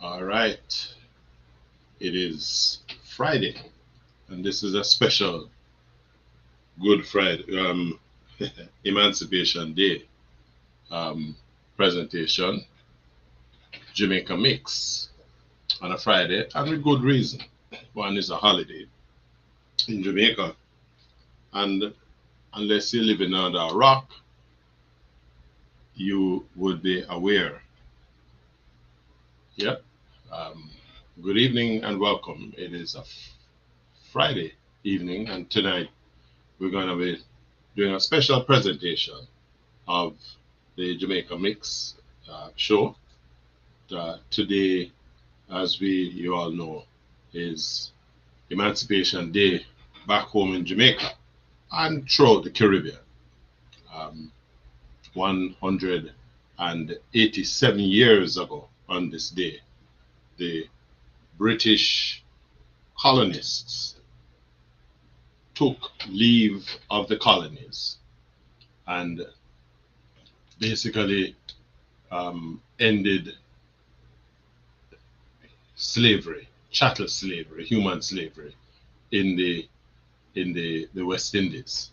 All right, it is Friday, and this is a special Good Friday, Emancipation Day um, presentation, Jamaica Mix, on a Friday, and with good reason. One is a holiday in Jamaica, and unless you live in under a rock, you would be aware. Yep. Um, Good evening and welcome. It is a Friday evening, and tonight we're going to be doing a special presentation of the Jamaica Mix show. Today, as you all know, is Emancipation Day back home in Jamaica and throughout the Caribbean. 187 years ago on this day, the British colonists took leave of the colonies and basically ended slavery, chattel slavery, human slavery in the West Indies,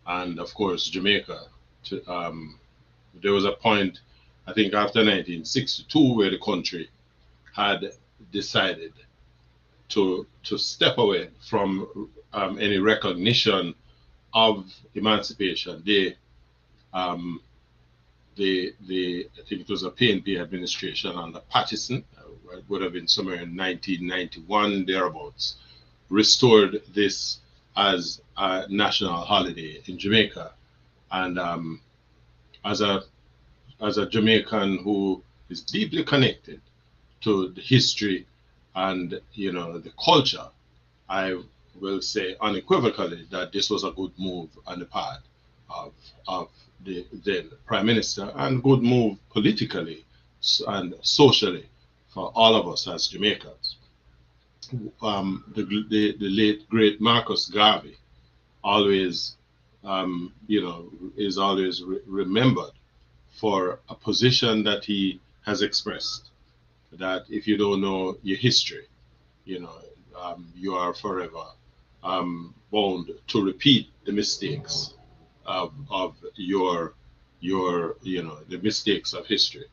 and of course Jamaica. There was a point, I think, after 1962, where the country had decided to step away from any recognition of Emancipation Day. I think it was a PNP administration under Patterson, it would have been somewhere in 1991, thereabouts, restored this as a national holiday in Jamaica. And as a Jamaican who is deeply connected to the history and the culture, I will say unequivocally that this was a good move on the part of the then Prime Minister, and good move politically and socially for all of us as Jamaicans. The late great Marcus Garvey always, is always remembered for a position that he has expressed, that if you don't know your history, you are forever bound to repeat the mistakes of your the mistakes of history.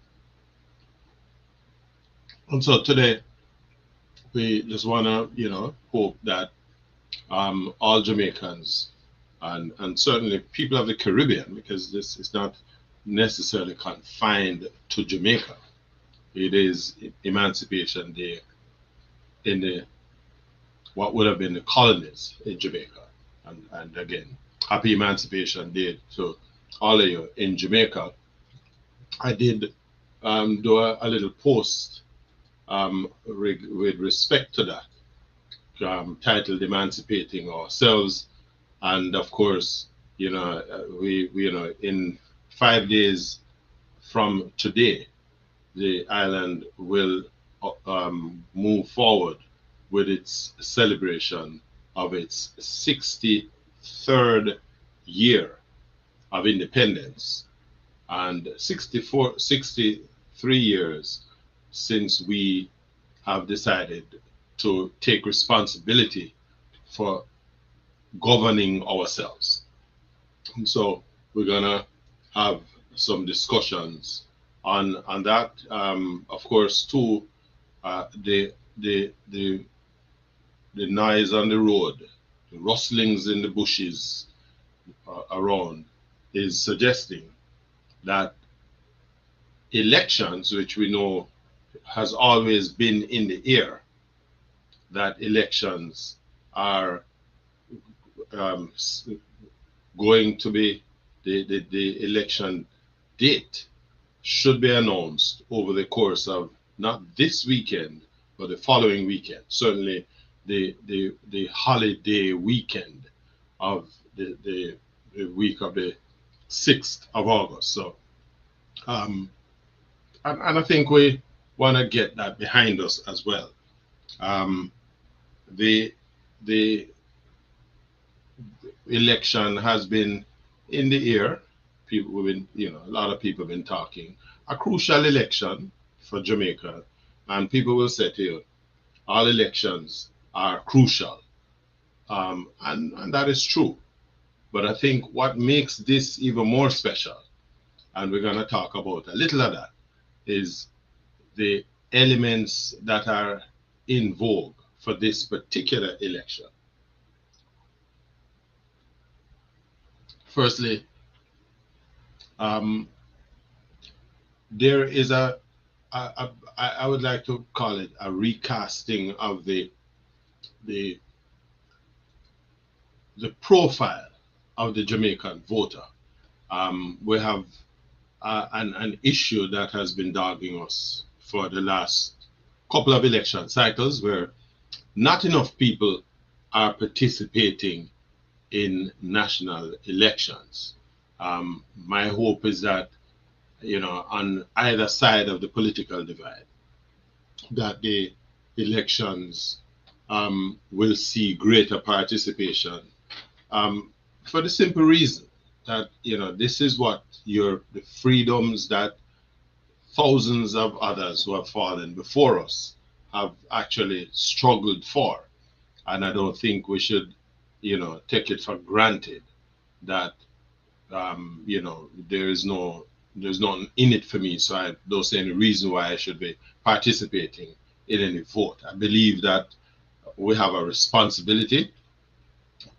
And so today we just want to hope that all Jamaicans and certainly people of the Caribbean, because this is not necessarily confined to Jamaica. It is Emancipation Day in the what would have been the colonies in Jamaica. And again, happy Emancipation Day to all of you in Jamaica. I did do a little post with respect to that, titled Emancipating Ourselves. And of course, we in 5 days from today, the island will move forward with its celebration of its 63rd year of independence, and 63 years since we have decided to take responsibility for governing ourselves. And so we're gonna have some discussions on that. Of course, too, the noise on the road, the rustlings in the bushes around, is suggesting that elections, which we know has always been in the air, that elections are going to be, the election date should be announced over the course of not this weekend, but the following weekend. Certainly the holiday weekend of the week of the 6th of August. So and I think we want to get that behind us as well. The election has been in the air. People have been, a lot of people have been talking. A crucial election for Jamaica, And people will say to you, all elections are crucial. And that is true. But I think what makes this even more special, and we're going to talk about a little of that, is the elements that are in vogue for this particular election. Firstly, um, there is I would like to call it a recasting of the profile of the Jamaican voter. We have an issue that has been dogging us for the last couple of election cycles, where not enough people are participating in national elections. My hope is that, on either side of the political divide, that the elections will see greater participation, for the simple reason that this is what the freedoms that thousands of others who have fallen before us have actually struggled for. And I don't think we should take it for granted that there's nothing in it for me, so I don't see any reason why I should be participating in any vote. I believe that we have a responsibility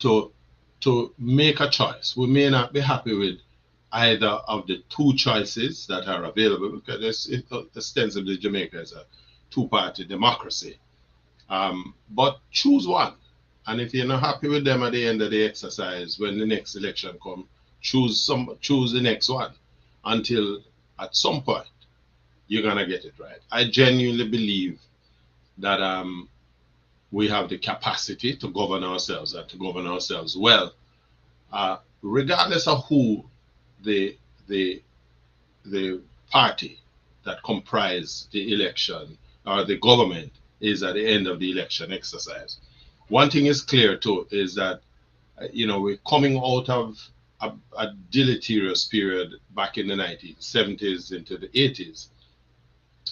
to make a choice. We may not be happy with either of the two choices that are available, because ostensibly Jamaica is a two-party democracy. But choose one. And if you're not happy with them at the end of the exercise, when the next election comes, choose the next one, until at some point you're gonna get it right. I genuinely believe that we have the capacity to govern ourselves, and to govern ourselves well, regardless of who the party that comprise the election or the government is at the end of the election exercise. One thing is clear too, is that we're coming out of a deleterious period back in the 1970s into the 80s,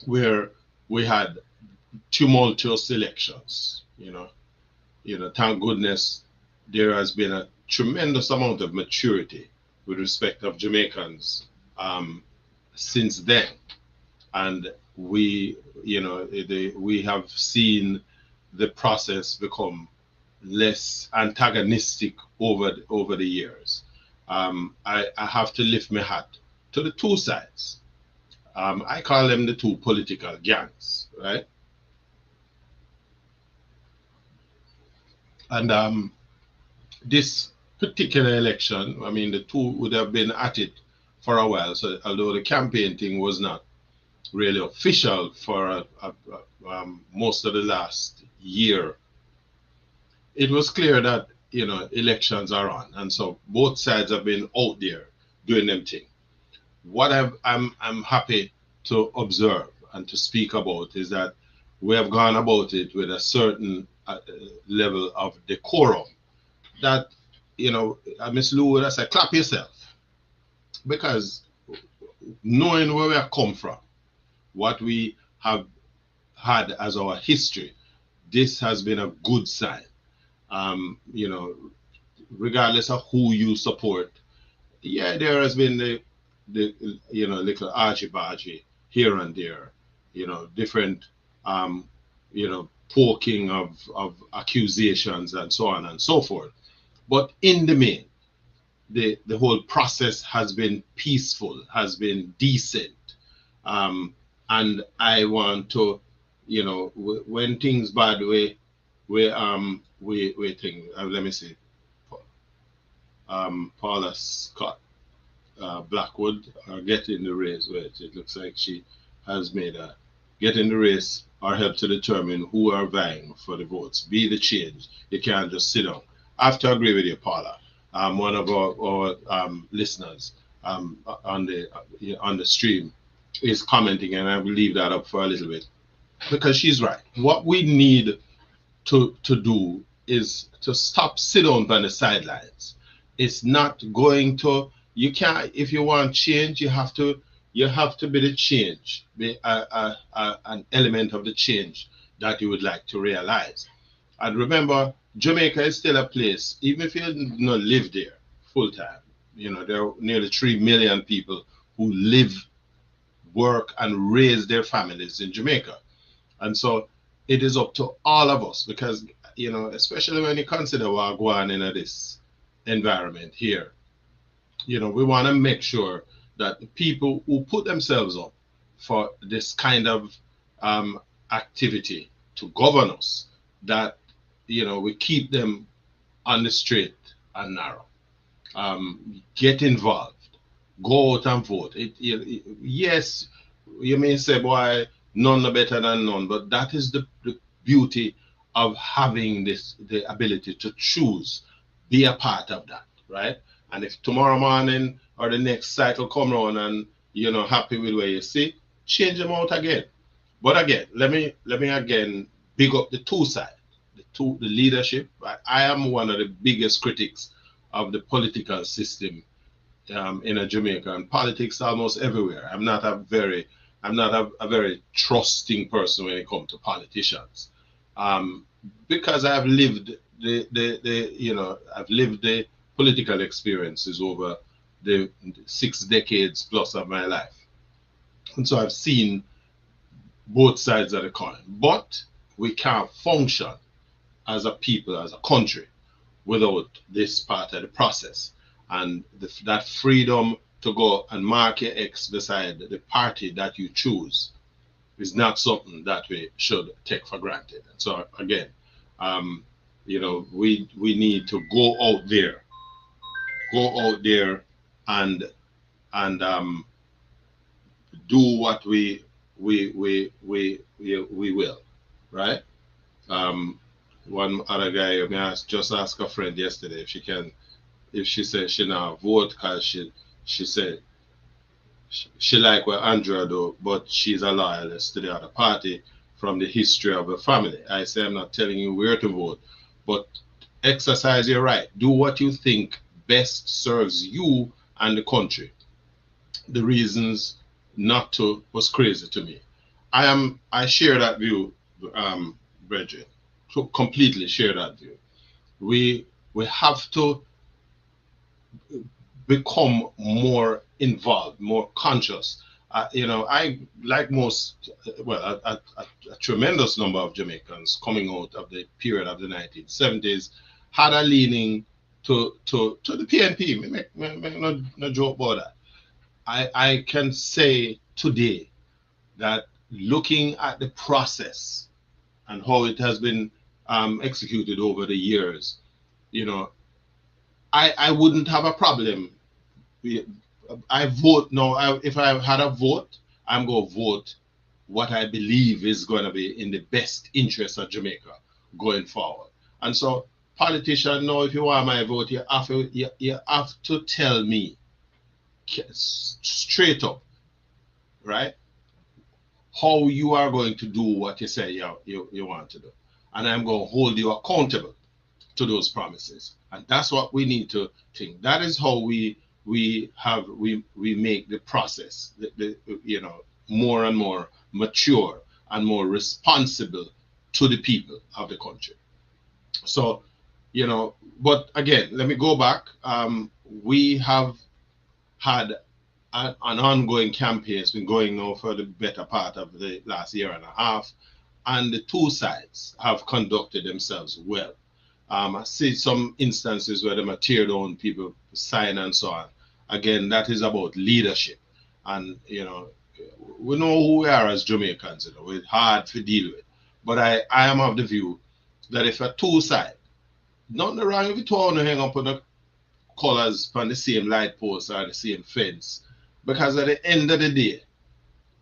where we had tumultuous elections. Thank goodness there has been a tremendous amount of maturity with respect of Jamaicans since then, and we have seen the process become less antagonistic over the years. I have to lift my hat to the two sides. I call them the two political gangs, right? And this particular election, I mean, the two would have been at it for a while. So although the campaign thing was not really official for most of the last year, it was clear that elections are on, and so both sides have been out there doing them thing. What I'm happy to observe and to speak about is that we have gone about it with a certain level of decorum. That Miss Lou would have said, clap yourself, because knowing where we have come from, what we have had as our history, this has been a good sign. Regardless of who you support, yeah, there has been the little argy-bargy here and there, different poking of accusations and so on and so forth. But in the main, the whole process has been peaceful, has been decent, and I want to, when things bad we think. Let me see. Paula Scott Blackwood are getting the race. Wait, it looks like she has made a get in the race or help to determine who are vying for the votes. Be the change. You can't just sit down. I have to agree with you, Paula. One of our listeners on the stream is commenting, and I will leave that up for a little bit, because she's right. What we need to do is to stop sit down on the sidelines. It's not going to, you can't, if you want change, you have to you have to be the change, be an element of the change that you would like to realize. And remember, Jamaica is still a place, even if you don't live there full time. You know, there are nearly 3 million people who live, work, and raise their families in Jamaica. And so it is up to all of us because, you know, especially when you consider what going on in this environment here, you know, we want to make sure that the people who put themselves up for this kind of um, activity to govern us, that, you know, we keep them on the straight and narrow. Get involved, go out and vote. Yes, you may say, boy, none are better than none, but that is the beauty of having this, the ability to choose, be a part of that, right? And if tomorrow morning or the next cycle come around and you're not happy with where you see, change them out again. But again, let me again big up the two side, the leadership. I am one of the biggest critics of the political system in a Jamaica, and politics almost everywhere. I'm not a very trusting person when it comes to politicians, um, because I've lived the you know, I've lived the political experiences over the 6 decades plus of my life, and so I've seen both sides of the coin. But we can't function as a people, as a country, without this part of the process. And that freedom to go and mark your X beside the party that you choose is not something that we should take for granted. And so again, um, you know, we need to go out there and and do what we will, right? Um, One other guy, I mean, just ask a friend yesterday if she can, if she said she not vote because she said she like what Andrea do, but she's a loyalist to the other party from the history of the family. I say I'm not telling you where to vote, but exercise your right. Do what you think best serves you and the country. The reasons not to was crazy to me. I share that view, brethren. Completely share that view. We have to become more involved, more conscious. You know, I like most, well, a tremendous number of Jamaicans coming out of the period of the 1970s had a leaning to the PNP. No joke about that. I can say today that looking at the process and how it has been executed over the years, you know, I wouldn't have a problem. I vote now. If I had a vote, I'm going to vote what I believe is going to be in the best interest of Jamaica going forward. And so, politician, now, if you want my vote, you have to tell me straight up, right, how you are going to do what you say you want to do. And I'm going to hold you accountable to those promises. And that's what we need to think. That is how we make the process, you know, more and more mature and more responsible to the people of the country. So, you know, but again, let me go back. We have had an ongoing campaign. It's been going now for the better part of the last year and a half, and the two sides have conducted themselves well. I see some instances where they might tear down people sign and so on. Again, that is about leadership, and you know, we know who we are as Jamaicans. You know, it's hard to deal with. But I am of the view that if a two side, nothing wrong if you two want to hang up on the colors on the same light post or the same fence, because at the end of the day,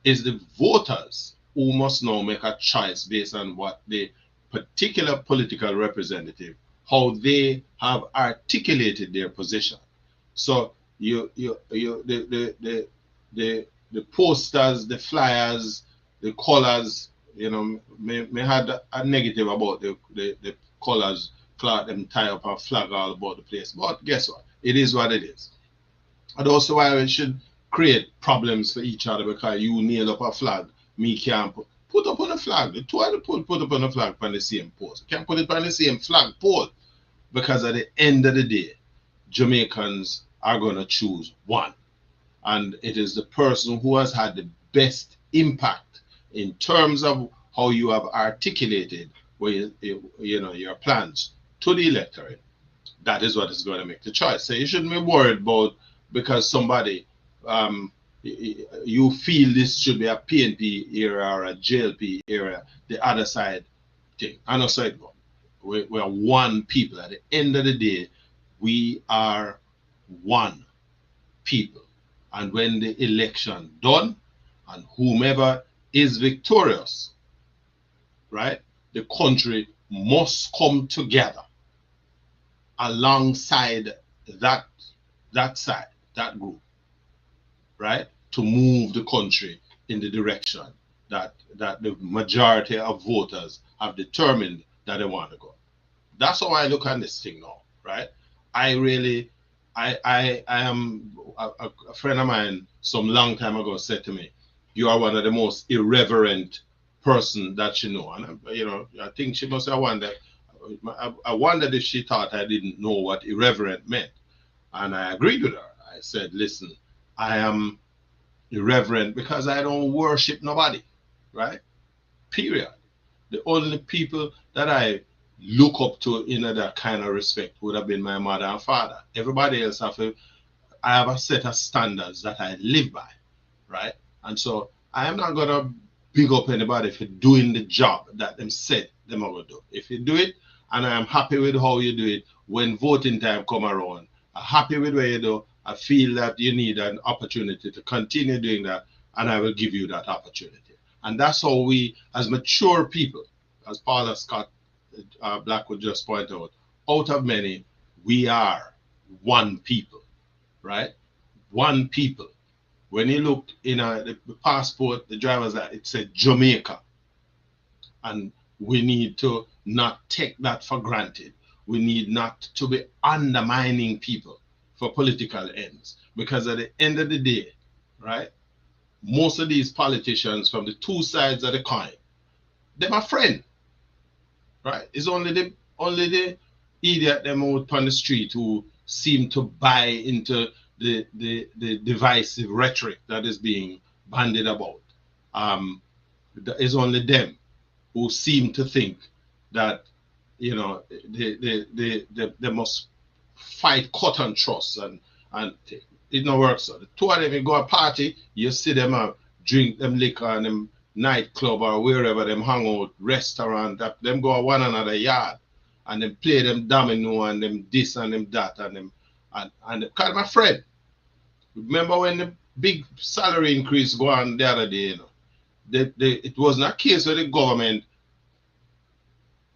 it's the voters who must now make a choice based on what the particular political representative, how they have articulated their position. So the posters, the flyers, the colors, you know, may had a negative about the colors, cloth them tie up a flag all about the place. But guess what? It is what it is. And also why we should create problems for each other because you nail up a flag, me can't put up on a flag. The two of them put up on a flag on the same post. Can't put it on the same flag pole because at the end of the day, Jamaicans are gonna choose one, and it is the person who has had the best impact in terms of how you have articulated your plans to the electorate. That is what is going to make the choice. So you shouldn't be worried about because somebody you feel this should be a PNP area or a JLP area, the other side thing. I know so it go. We are one people. At the end of the day, we are one people. And when the election done, and whomever is victorious, right, the country must come together alongside that side, that group, right, to move the country in the direction that the majority of voters have determined that they want to go. That's how I look at this thing now, right? I really, I am a friend of mine some long time ago said to me, "You are one of the most irreverent person that she know," and I think she must have wondered. I wondered if she thought I didn't know what irreverent meant, and I agreed with her. I said, "Listen, I am irreverent because I don't worship nobody, right? Period. The only people that I look up to in that kind of respect would have been my mother and father. Everybody else I have a set of standards that I live by, right? And so I am not gonna big up anybody for doing the job that them said them are gonna do. If you do it, and I am happy with how you do it, when voting time come around, I'm happy with what you do. I feel that you need an opportunity to continue doing that, and I will give you that opportunity. And that's how we, as mature people, as Paula Scott Blackwood just pointed out of many, we are one people, right? One people. When you look in the passport, the driver's license, it said Jamaica. And we need to not take that for granted. We need not to be undermining people for political ends. Because at the end of the day, right, most of these politicians from the two sides of the coin, they're my friend, right? It's only the idiot them out on the street who seem to buy into the divisive rhetoric that is being bandied about. It's only them who seem to think that they must fight cut and trust and it no works. So the two of them you go a party, you see them drink them liquor and them nightclub or wherever them hang out, restaurant, that them go one another yard and them play them domino and them this and them that and them and kind of my friend. Remember when the big salary increase go on the other day, it was not a case where the government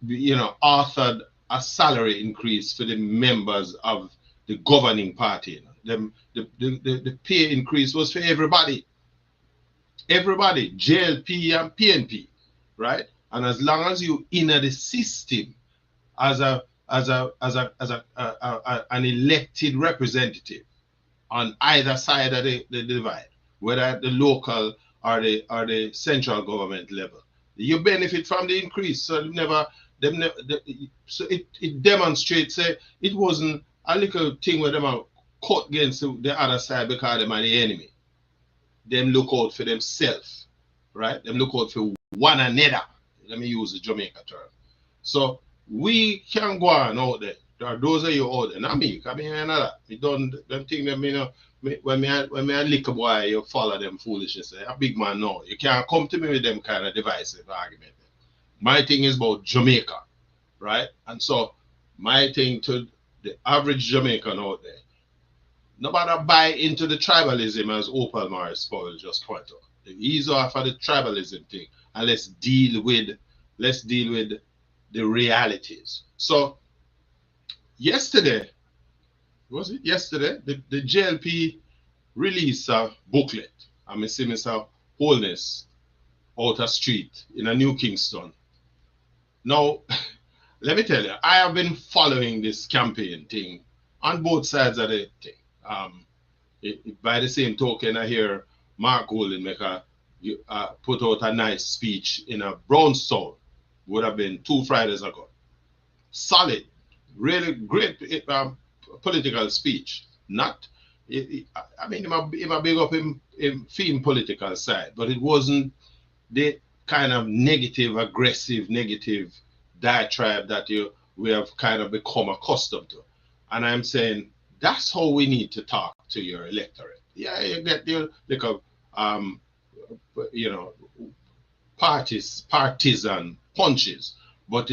authored a salary increase for the members of the governing party. The pay increase was for everybody, JLP and PNP, right? And as long as you enter the system as an elected representative on either side of the divide, whether at the local or the central government level, you benefit from the increase. So so it demonstrates it wasn't a little thing where them are cut against the other side because them are the enemy. Them look out for themselves, right? Them look out for one another. Let me use the Jamaica term. So we can go on out there. Those are you out there. Not me, because me and that. We don't them think them, when me a little boy, you follow them foolishness. A big man, no. You can't come to me with them kind of divisive argument. My thing is about Jamaica, right? And so my thing to the average Jamaican out there, nobody buy into the tribalism as Opal Morris Powell just pointed out. Ease off of the tribalism thing and let's deal with the realities. So yesterday, was it yesterday? The JLP released a booklet. I'm see Mr. Holness out a street in a New Kingston. Now, let me tell you, I have been following this campaign thing on both sides of the thing. By the same token, I hear Mark Golding make put out a nice speech in a Brownstown, would have been 2 Fridays ago. Solid, really great political speech. Not, I mean, it might big up in film political side, but it wasn't the kind of negative diatribe that we have kind of become accustomed to. And I'm saying that's how we need to talk to your electorate. Yeah, you get your like a you know partisan punches, but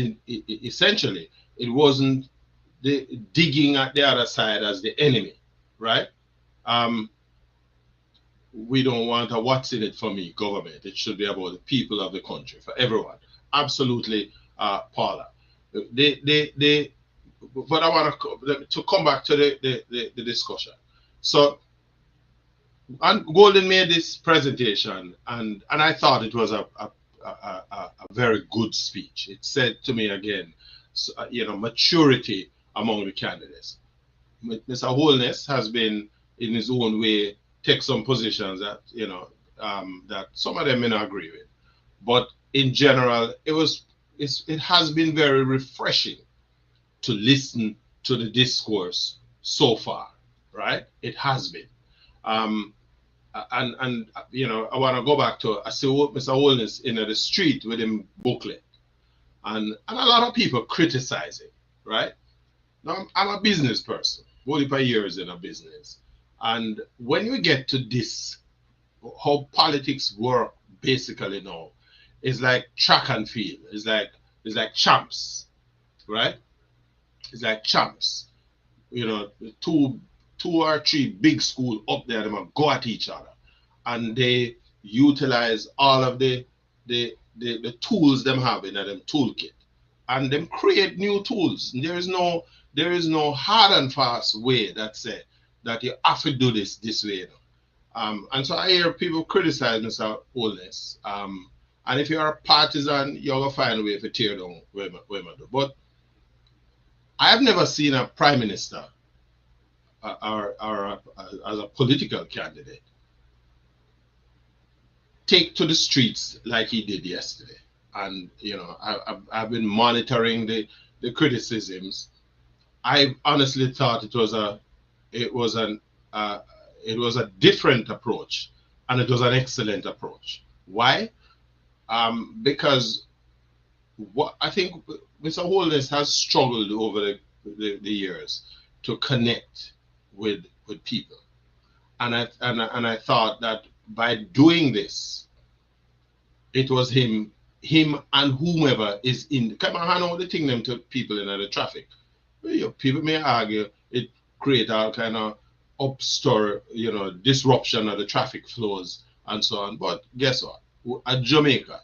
essentially it wasn't the digging at the other side as the enemy, right? Um, we don't want a what's in it for me government. It should be about the people of the country, for everyone. Absolutely, Paula. They, but I want to come back to the discussion. So, and Golden made this presentation, and I thought it was a very good speech. It said to me again, maturity among the candidates. Mr. Holness has been, in his own way, take some positions that that some of them may not agree with, but in general, it has been very refreshing to listen to the discourse so far, right? It has been, and I want to go back to, I see Mr. Holness in the street with him booklet, and a lot of people criticizing, right? Now, I'm a business person, only for years in a business. And when you get to this, how politics work basically now, it's like track and field. It's like champs, right? It's like champs. Two or three big school up there, they might go at each other, and they utilize all of the tools them have in them toolkit, and them create new tools. There is no hard and fast way that say that you have to do this way. And so I hear people criticize Mr. Holness. And if you're a partisan, you're gonna find a way to tear down where do. But I have never seen a prime minister or as a political candidate take to the streets like he did yesterday. And I've been monitoring the criticisms. I honestly thought it was a different approach, and it was an excellent approach. Why? Because what I think Mr. Holness has struggled over the years to connect with people, and I thought that by doing this, it was him and whomever is in. Come on, hand out the thing them to people in the traffic. People may argue it create all kind of upstir, disruption of the traffic flows and so on. But guess what? At Jamaica,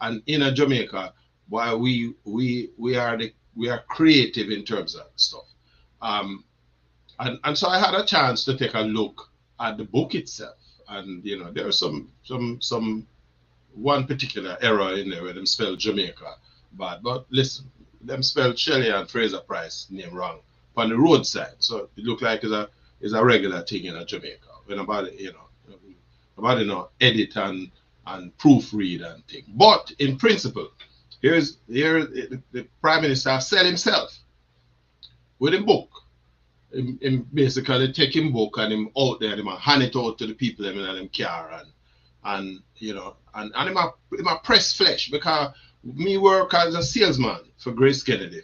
and in a Jamaica, while we are creative in terms of stuff. And so I had a chance to take a look at the book itself, and there was some one particular error in there where them spelled Jamaica bad. But listen, them spelled Shelley and Fraser Price name wrong on the roadside. So it looked like it's a regular thing in a Jamaica. When nobody edit and proofread and thing. But in principle, here the Prime Minister said himself with a book. Him basically take him book and him out there, him hand it out to the people in them car and him a press flesh, because me work as a salesman for Grace Kennedy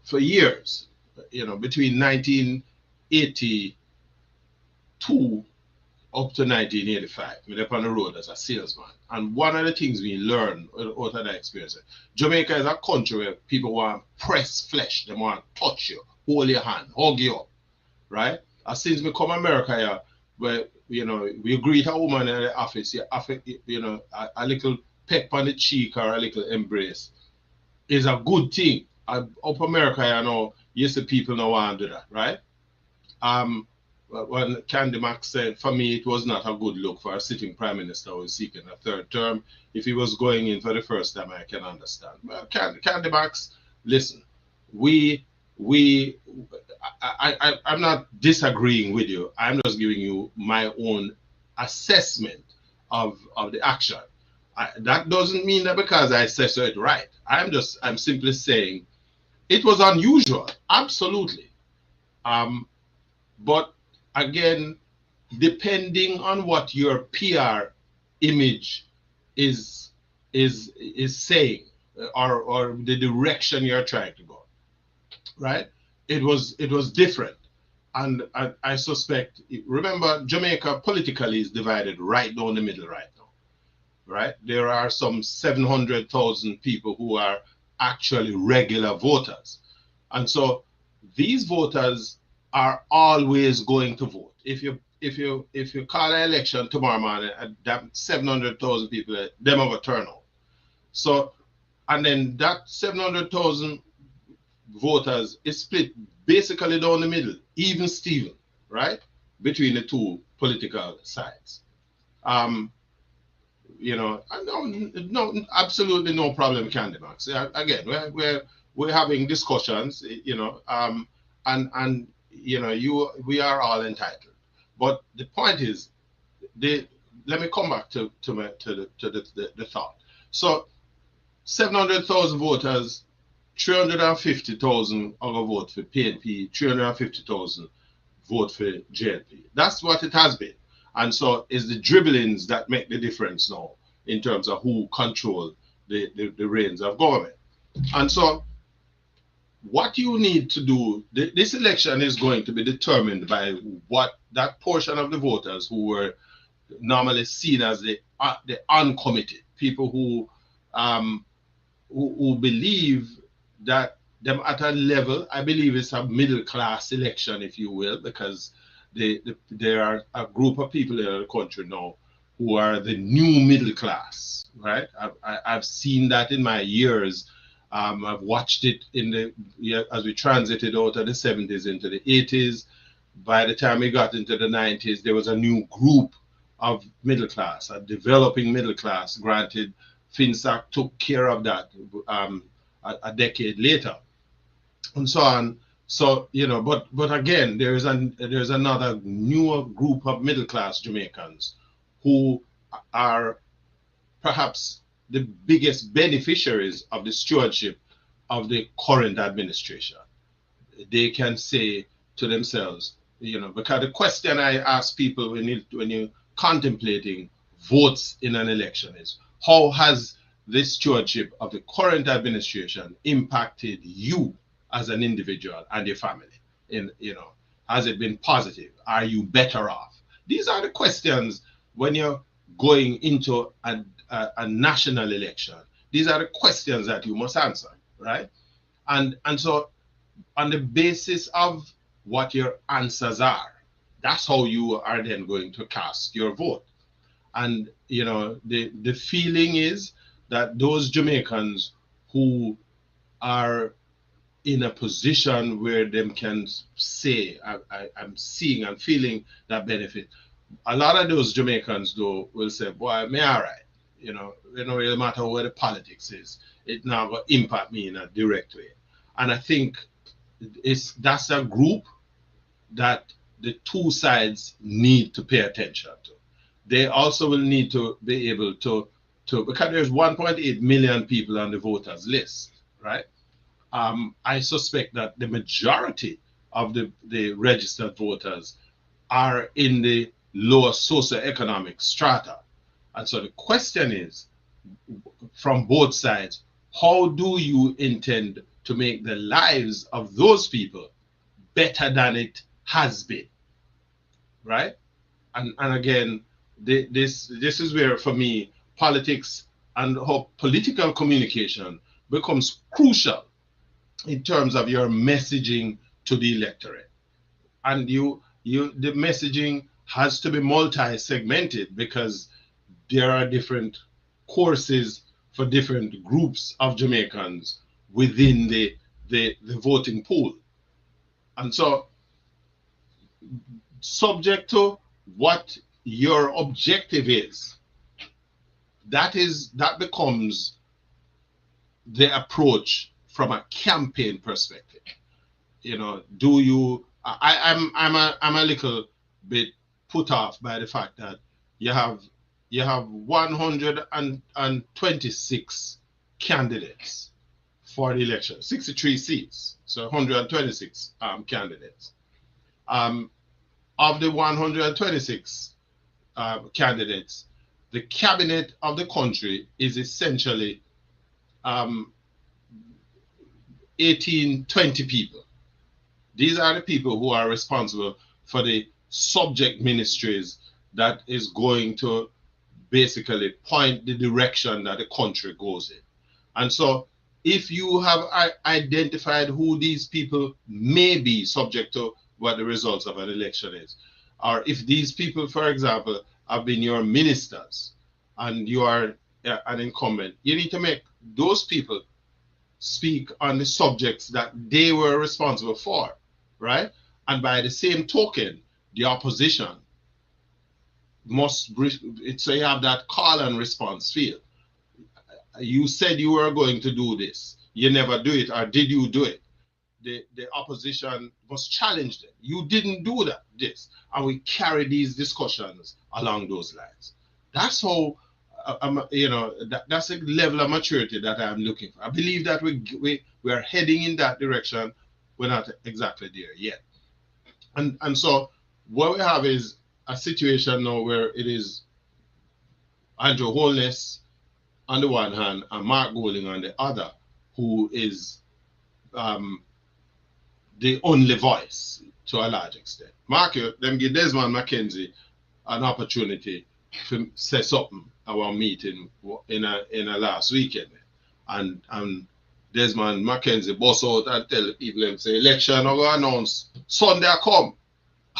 for years, between 1982 up to 1985. I'm on the road as a salesman. And one of the things we learn out of that experience, Jamaica is a country where people want press flesh. They want to touch you, hold your hand, hug you up, right? As since we come America here, where we greet a woman in the office, a little peck on the cheek or a little embrace is a good thing. Up America, yes, the people don't want to do that, right? When Candy Max said, for me, it was not a good look for a sitting prime minister who was seeking a third term. If he was going in for the first time, I can understand. Well, Candy Max, listen, I'm not disagreeing with you. I'm just giving you my own assessment of the action. That doesn't mean that because I assess it right. I'm simply saying it was unusual, absolutely. But again, depending on what your PR image is is saying, or the direction you're trying to go, right? It was different, and I suspect. Remember, Jamaica politically is divided right down the middle right now, right? There are some 700,000 people who are actually regular voters, and so these voters are always going to vote. If you call an election tomorrow morning, that 700,000 people, them have a turnout. So, and then that 700,000 voters is split basically down the middle, even Steven, right? Between the two political sides. Um, no, absolutely no problem, Candymax. Again, we're having discussions, and we are all entitled. But the point is, let me come back to the thought. So 700,000 voters, 350,000 are going to vote for PNP, 350,000 vote for JLP. That's what it has been. And so it's the dribblings that make the difference now in terms of who control the reins of government. And so what you need to do, this election is going to be determined by what that portion of the voters who were normally seen as the uncommitted, people who believe that them at a level, I believe it's a middle class election, if you will, because there are a group of people in the country now who are the new middle class, right? I've seen that in my years. I've watched it as we transited out of the 70s into the 80s. By the time we got into the 90s, there was a new group of middle class, a developing middle class. Granted, FinSAC took care of that a decade later, and so on. So but again, there's another newer group of middle class Jamaicans who are perhaps the biggest beneficiaries of the stewardship of the current administration. They can say to themselves, because the question I ask people when you're contemplating votes in an election is, how has the stewardship of the current administration impacted you as an individual and your family? Has it been positive? Are you better off? These are the questions when you're going into a national election. These are the questions that you must answer, right? And so on the basis of what your answers are, that's how you are then going to cast your vote. And the feeling is that those Jamaicans who are in a position where them can say, I'm seeing and feeling that benefit. A lot of those Jamaicans though will say, boy, me all right. It don't really matter where the politics is. It now will impact me in a direct way. And I think that's a group that the two sides need to pay attention to. They also will need to be able to because there's 1.8 million people on the voters list, right? I suspect that the majority of the registered voters are in the lower socioeconomic strata. And so the question is, from both sides, how do you intend to make the lives of those people better than it has been, right? And again, this is where, for me, politics and how political communication becomes crucial in terms of your messaging to the electorate. And the messaging has to be multi-segmented because there are different courses for different groups of Jamaicans within the voting pool. And so, subject to what your objective is, that becomes the approach from a campaign perspective. You know, do you? I'm a little bit put off by the fact that you have 126 candidates for the election, 63 seats, so 126 candidates. Um, of the 126 candidates, the cabinet of the country is essentially um, 18, 20 people. These are the people who are responsible for the subject ministries that is going to basically point the direction that the country goes in. And so, if you have identified who these people may be subject to what the results of an election is, or if these people, for example, have been your ministers and you are an incumbent, you need to make those people speak on the subjects that they were responsible for, right? And by the same token, the opposition must, so you have that call and response field. You said you were going to do this, you never do it, or did you do it? The opposition must challenge them. You didn't do that, this, and we carry these discussions along those lines. That's how that's a level of maturity that I'm looking for. I believe that we are heading in that direction. We're not exactly there yet, and so what we have is a situation now where it is Andrew Holness on the one hand and Mark Golding on the other, who is the only voice to a large extent. Mark, them give Desmond McKenzie an opportunity to say something at our meeting in a last weekend, and Desmond McKenzie bust out and tell the people them say election are going to announce Sunday I come,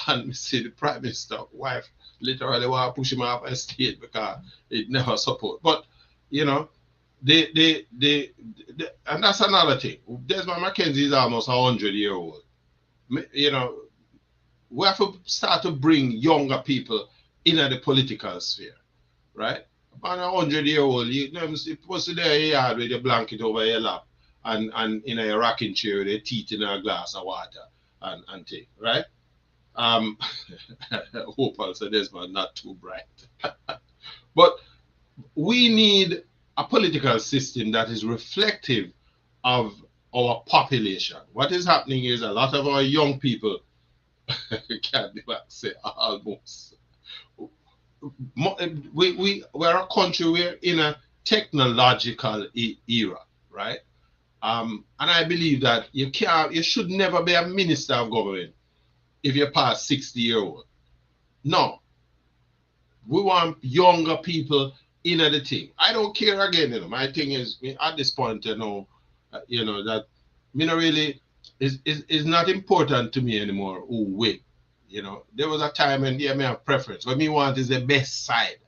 and we see the Prime Minister wife literally want to push him off a stage because it never support. But you know, and that's another thing. Desmond McKenzie is almost 100-year-old. You know, we have to start to bring younger people into the political sphere, right? About 100-year-old, you know, supposed to there yard with your blanket over your lap and in a rocking chair with your teeth in a glass of water and thing, right? Hope also Desmond not too bright. But we need a political system that is reflective of our population. What is happening is a lot of our young people can't even say almost. We're a country, we're in a technological era, right? And I believe that you should never be a minister of government if you're past 60-year-old. No. We want younger people in the thing. I don't care again, you know. My thing is at this point, you know that really is not important to me anymore who win. You know, there was a time when me have preference. What me want is the best side.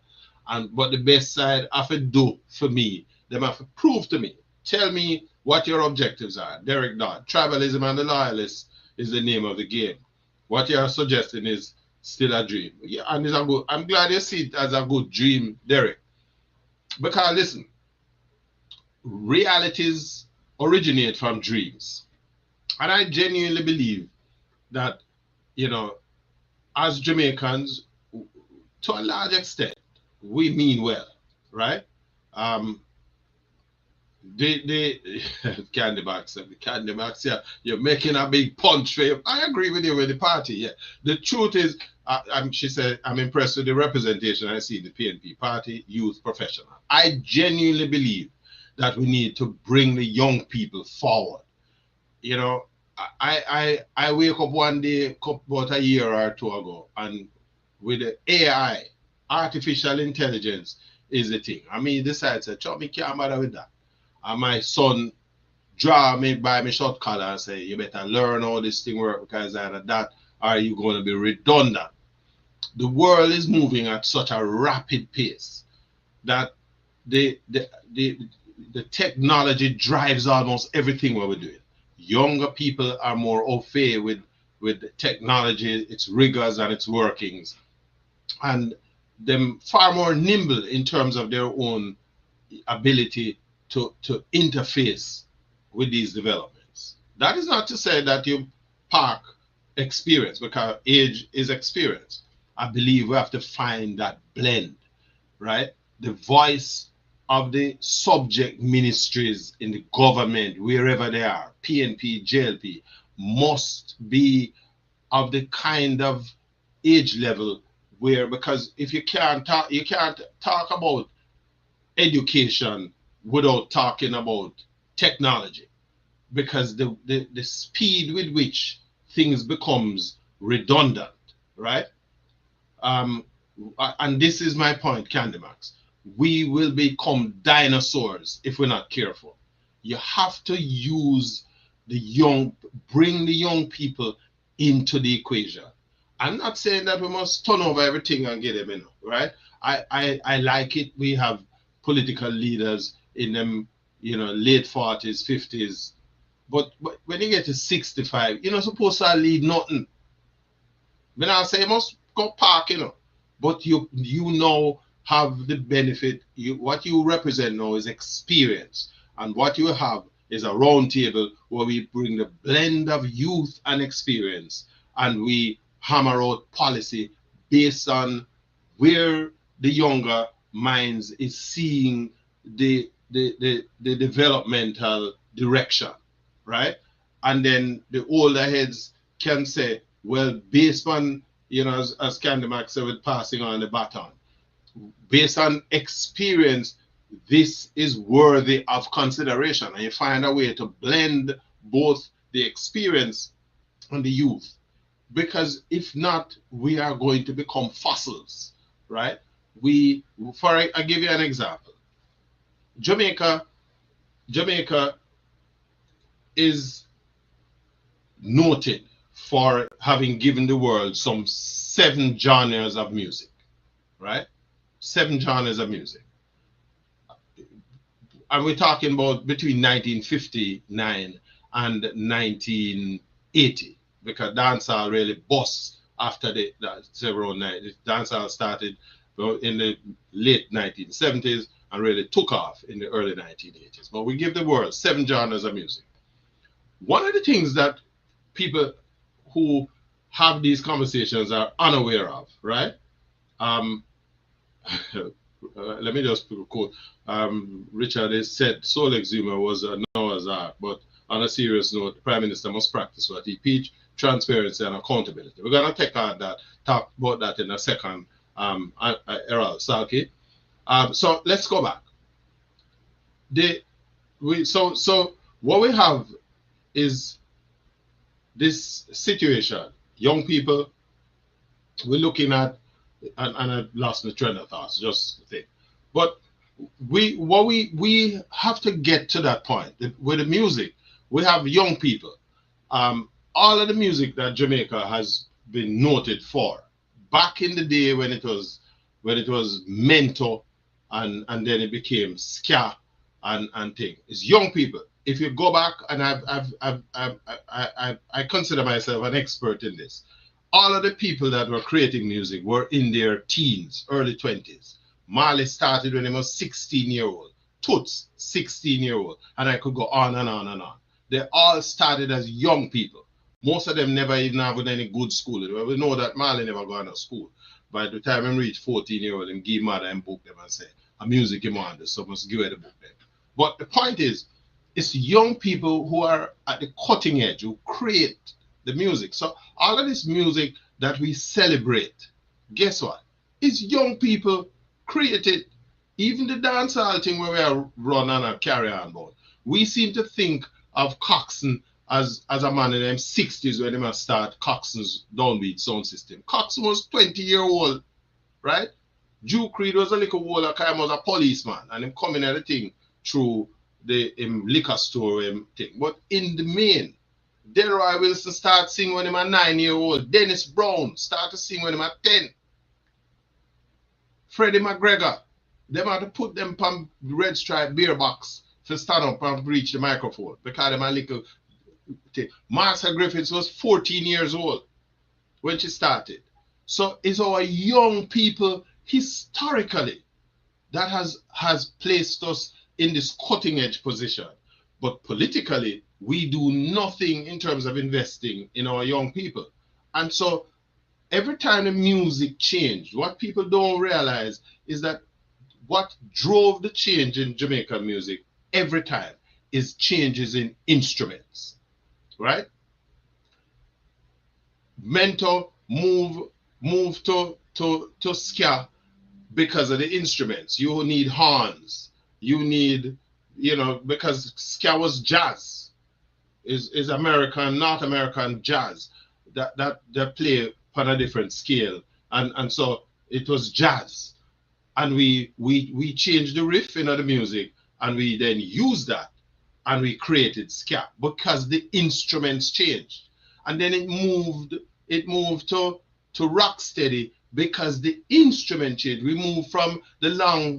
But the best side have to do for me. They have to prove to me. Tell me what your objectives are. Derek Dodd. Tribalism and the loyalists is the name of the game. What you are suggesting is still a dream. Yeah, and it's a good. I'm glad you see it as a good dream, Derek. Because listen, realities originate from dreams. And I genuinely believe that, you know, as Jamaicans, to a large extent, we mean well, right? The candy box, yeah, you're making a big punch for you. I agree with you with the party, yeah. The truth is, she said, I'm impressed with the representation I see in the PNP party, youth, professional. I genuinely believe that we need to bring the young people forward. You know, I wake up one day about a year or two ago, and with the AI, artificial intelligence is the thing. I mean, decide to chop me can't bother with that. And my son draw me by my short collar and say, you better learn how this thing work because either that or you going to be redundant. The world is moving at such a rapid pace that the technology drives almost everything what we're doing. Younger people are more au fait with technology, its rigors and its workings, and them far more nimble in terms of their own ability to interface with these developments. That is not to say that you park experience, because age is experience. I believe we have to find that blend, right? The voice of the subject ministries in the government, wherever they are, PNP, JLP, must be of the kind of age level where, because if you can't talk about education without talking about technology, because the speed with which things becomes redundant, right? Um, and this is my point, Candymax. We will become dinosaurs if we're not careful. You have to use the young, bring the young people into the equation. I'm not saying that we must turn over everything and get them in, right? I like it. We have political leaders in them, late 40s, 50s. But when you get to 65, you're not supposed to lead nothing. When I say you must go park, but you now have the benefit. What you represent now is experience, and what you have is a round table where we bring the blend of youth and experience, and we hammer out policy based on where the younger minds is seeing the developmental direction, right? And then the older heads can say, well, based on, as Candy Max said, with passing on the baton, based on experience, this is worthy of consideration. And you find a way to blend both the experience and the youth. Because if not, we are going to become fossils, right? I give you an example. Jamaica is noted for having given the world some 7 genres of music, right? 7 genres of music. And we're talking about between 1959 and 1980, because dancehall really bust after the several nights. Dancehall started in the late 1970s and really took off in the early 1980s. But we give the world 7 genres of music. One of the things that people who have these conversations are unaware of, right? Let me just quote. Richard has said soul exhumer was a Noah's Ark, but on a serious note, the Prime Minister must practice what he preached: transparency and accountability. We're going to talk about that in a second, Errol Salki. So let's go back. So what we have is this situation. Young people, we're looking at, and I lost the train of thoughts, just think. But we have to get to that point with the music. We have young people. All of the music that Jamaica has been noted for, back in the day when it was mento, and then it became ska and thing, is young people. If you go back, and I consider myself an expert in this, all of the people that were creating music were in their teens, early 20s. Marley started when he was 16-year-old. Toots, 16-year-old. And I could go on and on and on. They all started as young people. Most of them never even have any good schooling. We know that Marley never gone to school. By the time he reached 14-year-old, and give mother and book them and say, a music him on this, so must give her the book them. But the point is, it's young people who are at the cutting edge, who create the music. So all of this music that we celebrate, guess what? It's young people created. Even the dancehall thing where we are run on and carry on about. We seem to think of Coxsone as a man in them 60s when he must start Coxsone's downbeat sound system. Coxsone was 20-year-old, right? Jew Creed was a little older, because he was a policeman, and him coming at the thing through the liquor store thing. But in the main, Delroy Wilson started singing when he was 9-year-old. Dennis Brown started singing when he was 10. Freddie McGregor, they had to put them on red stripe beer box to stand up and reach the microphone, because them a little thing. Marcia Griffiths was 14 years old when she started. So it's our young people historically that has placed us in this cutting edge position. But politically, we do nothing in terms of investing in our young people. And so every time the music changed, what people don't realize is that what drove the change in Jamaican music every time is changes in instruments, right? Mentor move to ska because of the instruments. You need horns. You need, because ska was jazz, is American, North American jazz that play on a different scale, and so it was jazz, and we changed the riff in the music, and we then used that, and we created ska because the instruments changed, and then it moved to rock steady because the instrument changed. We moved from the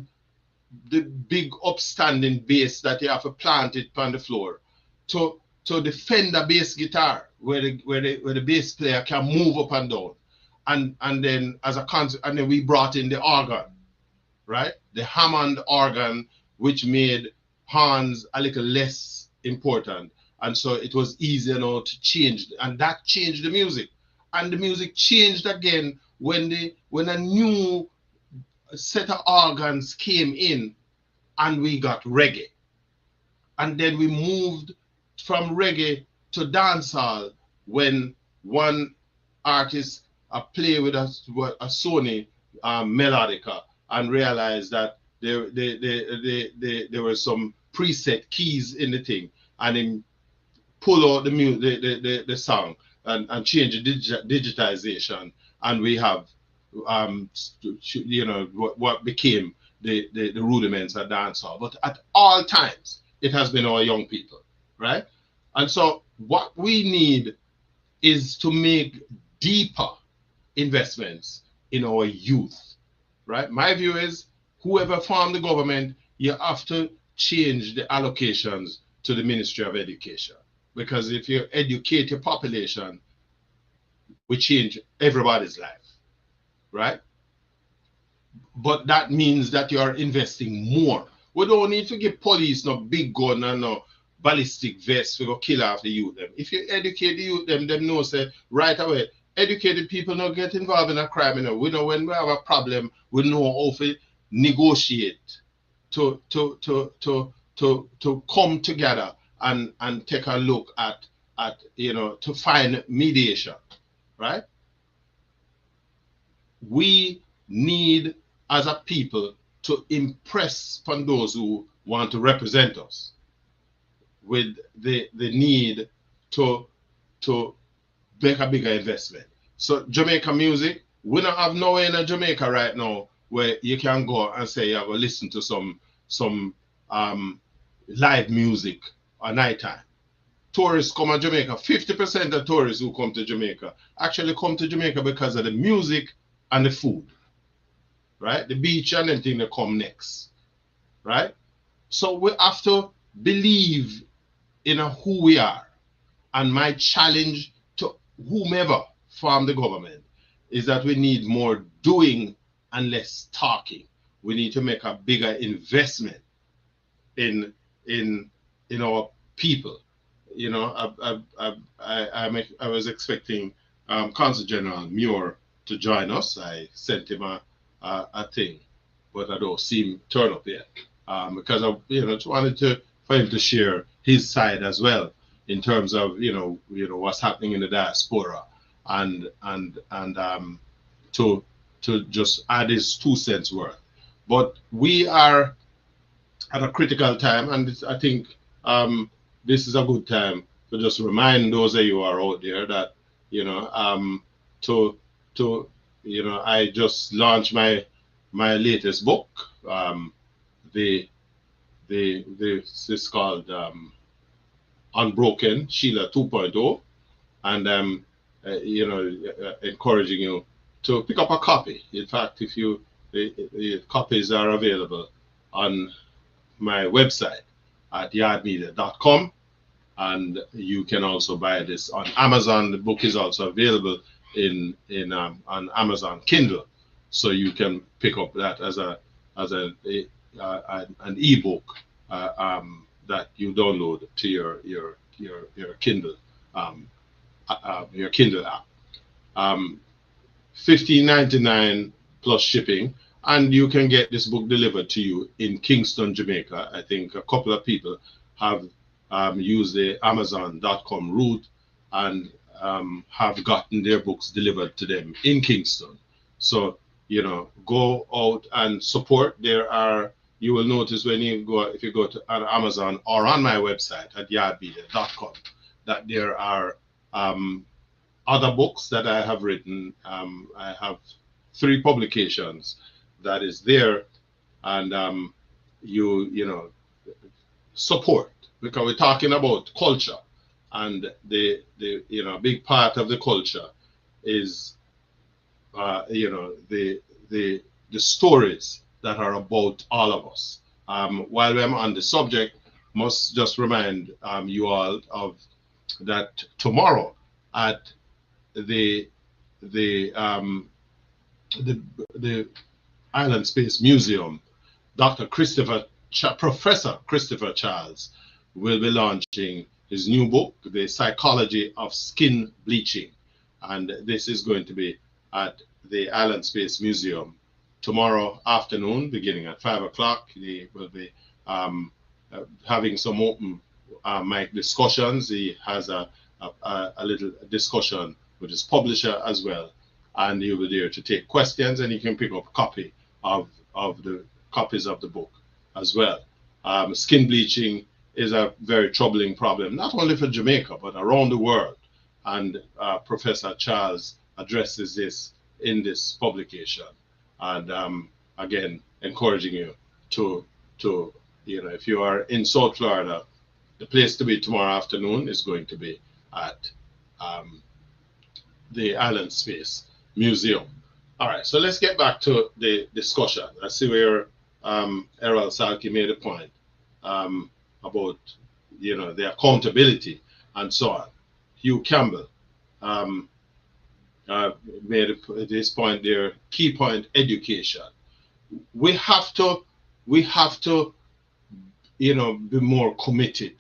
big upstanding bass that you have to plant it on the floor to the Fender bass guitar where the bass player can move up and down, and then as a concert, and then we brought in the organ, right? The Hammond organ, which made horns a little less important, and so it was easier now to change, and that changed the music, and the music changed again when a new set of organs came in, and we got reggae, and then we moved from reggae to dancehall when one artist play with a Sony melodica and realized that there were some preset keys in the thing, and then pull out the song and change the digitization, and we have what became the rudiments of dancehall. But at all times, it has been our young people, right? And so what we need is to make deeper investments in our youth, right? My view is whoever formed the government, you have to change the allocations to the Ministry of Education. Because if you educate your population, we change everybody's life, right? But that means that you're investing more. We don't need to give police no big gun and no ballistic vest to go kill off the youth them. If you educate the youth them know say right away, educated people don't get involved in a crime. We know when we have a problem, we know how to negotiate to come together and take a look at to find mediation, right? We need as a people to impress upon those who want to represent us with the need to make a bigger investment. So Jamaica music, we don't have nowhere in Jamaica right now where you can go and say you have to listen to some live music at night time. Tourists come to Jamaica. 50% of tourists who come to Jamaica actually come to Jamaica because of the music and the food, right? The beach and everything that come next, right? So we have to believe in who we are. And my challenge to whomever formed the government is that we need more doing and less talking. We need to make a bigger investment in our people. I was expecting Consul General Muir to join us. I sent him a thing, but I don't see him turn up yet because I just wanted for him to share his side as well in terms of what's happening in the diaspora and to just add his 2 cents worth. But we are at a critical time, and I think this is a good time to just remind those of you who are out there that I just launched my latest book. This is called Unbroken Sheila 2.0, and encouraging you to pick up a copy. In fact, the copies are available on my website at yardmedia.com, and you can also buy this on Amazon. The book is also available on Amazon Kindle, so you can pick up that as an ebook that you download to your your Kindle your Kindle app. 15.99 plus shipping, and you can get this book delivered to you in Kingston, Jamaica. I think a couple of people have used the Amazon.com route and have gotten their books delivered to them in Kingston. So, you know, go out and support. You will notice when you go, if you go to Amazon or on my website at yardbeater.com, that there are other books that I have written. I have 3 publications that is there, and you know, support, because we're talking about culture, and the you know, big part of the culture is you know, the stories that are about all of us. While I'm on the subject, must just remind you all of that tomorrow at the the the Island Space Museum, Professor Christopher Charles will be launching his new book, The Psychology of Skin Bleaching, and this is going to be at the Island Space Museum tomorrow afternoon, beginning at 5 o'clock. He will be having some open mic discussions. He has a little discussion with his publisher as well, and he'll be there to take questions, and you can pick up a copy of the copies of the book as well. Skin bleaching is a very troubling problem, not only for Jamaica, but around the world. And Professor Charles addresses this in this publication. And again, encouraging you to, you know, if you are in South Florida, the place to be tomorrow afternoon is going to be at the Island Space Museum. All right, so let's get back to the discussion. I see where Errol Salki made a point about, you know, the accountability and so on. Hugh Campbell made this point there, key point, education. We have to, you know, be more committed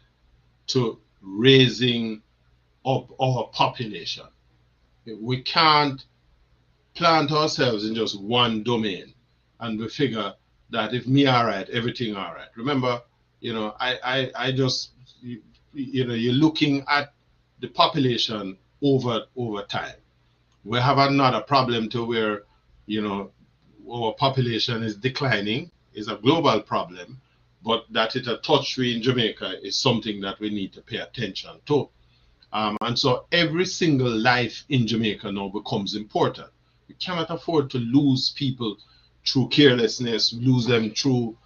to raising up our population. We can't plant ourselves in just one domain and we figure that if me all right, everything all right. Remember, you know, I just, you know, you're looking at the population over time. We have another problem to where, you know, our population is declining, is a global problem, but that it a touch we in Jamaica is something that we need to pay attention to. And so every single life in Jamaica now becomes important. We cannot afford to lose people through carelessness, lose them through,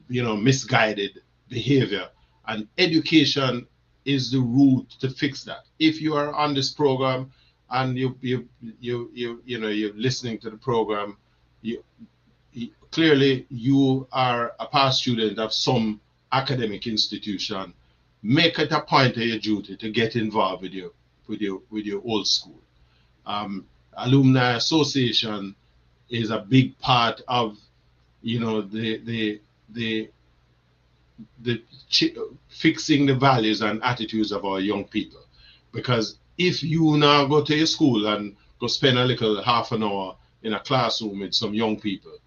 you know, misguided behavior. And education is the route to fix that. If you are on this program and you know, you're listening to the program, clearly you are a past student of some academic institution. Make it a point of your duty to get involved with your old school. Alumni association is a big part of, you know, the fixing the values and attitudes of our young people. Because if you now go to your school and go spend a little half an hour in a classroom with some young people,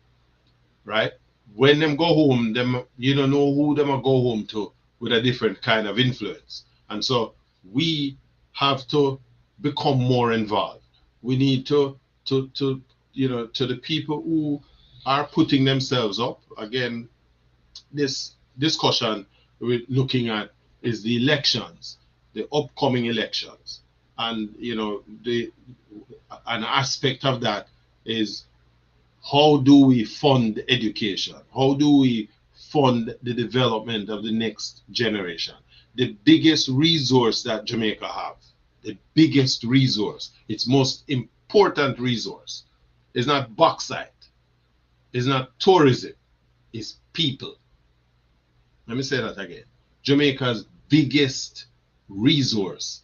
right? When them go home, them, you don't know who them will go home to with a different kind of influence. And so we have to become more involved. We need to you know, to the people who are putting themselves up. Again, this discussion we're looking at is the elections, the upcoming elections. And, you know, an aspect of that is, how do we fund education? How do we fund the development of the next generation? The biggest resource that Jamaica have, the biggest resource, its most important resource, is not bauxite, is not tourism, is people. Let me say that again. Jamaica's biggest resource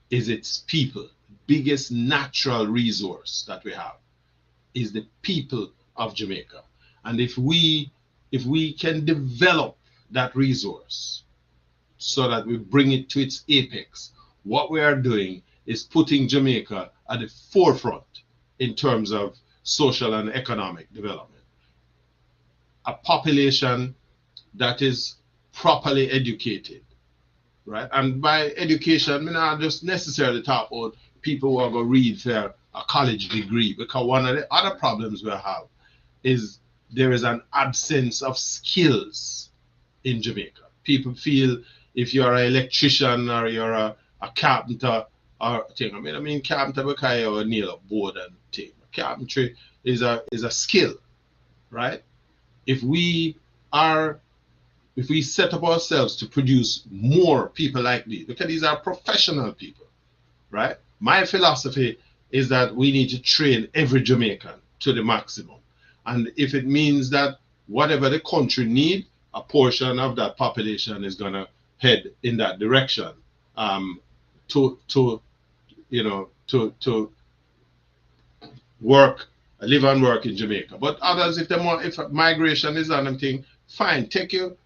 is its people. Biggest natural resource that we have is the people of Jamaica. And if we can develop that resource so that we bring it to its apex. What we are doing is putting Jamaica at the forefront in terms of social and economic development. A population that is properly educated, right? And by education, I mean, I just necessarily talk about people who are going to read for a college degree, because one of the other problems we have is there is an absence of skills in Jamaica. People feel if you're an electrician or you're a carpenter or thing. I mean carpenter because you nail a board and thing. Carpentry is a skill, right? If we set up ourselves to produce more people like these, because these are professional people, right? My philosophy is that we need to train every Jamaican to the maximum. And if it means that whatever the country needs, a portion of that population is going to head in that direction, to work, live and work in Jamaica. But others, if migration is on them thing, fine, take you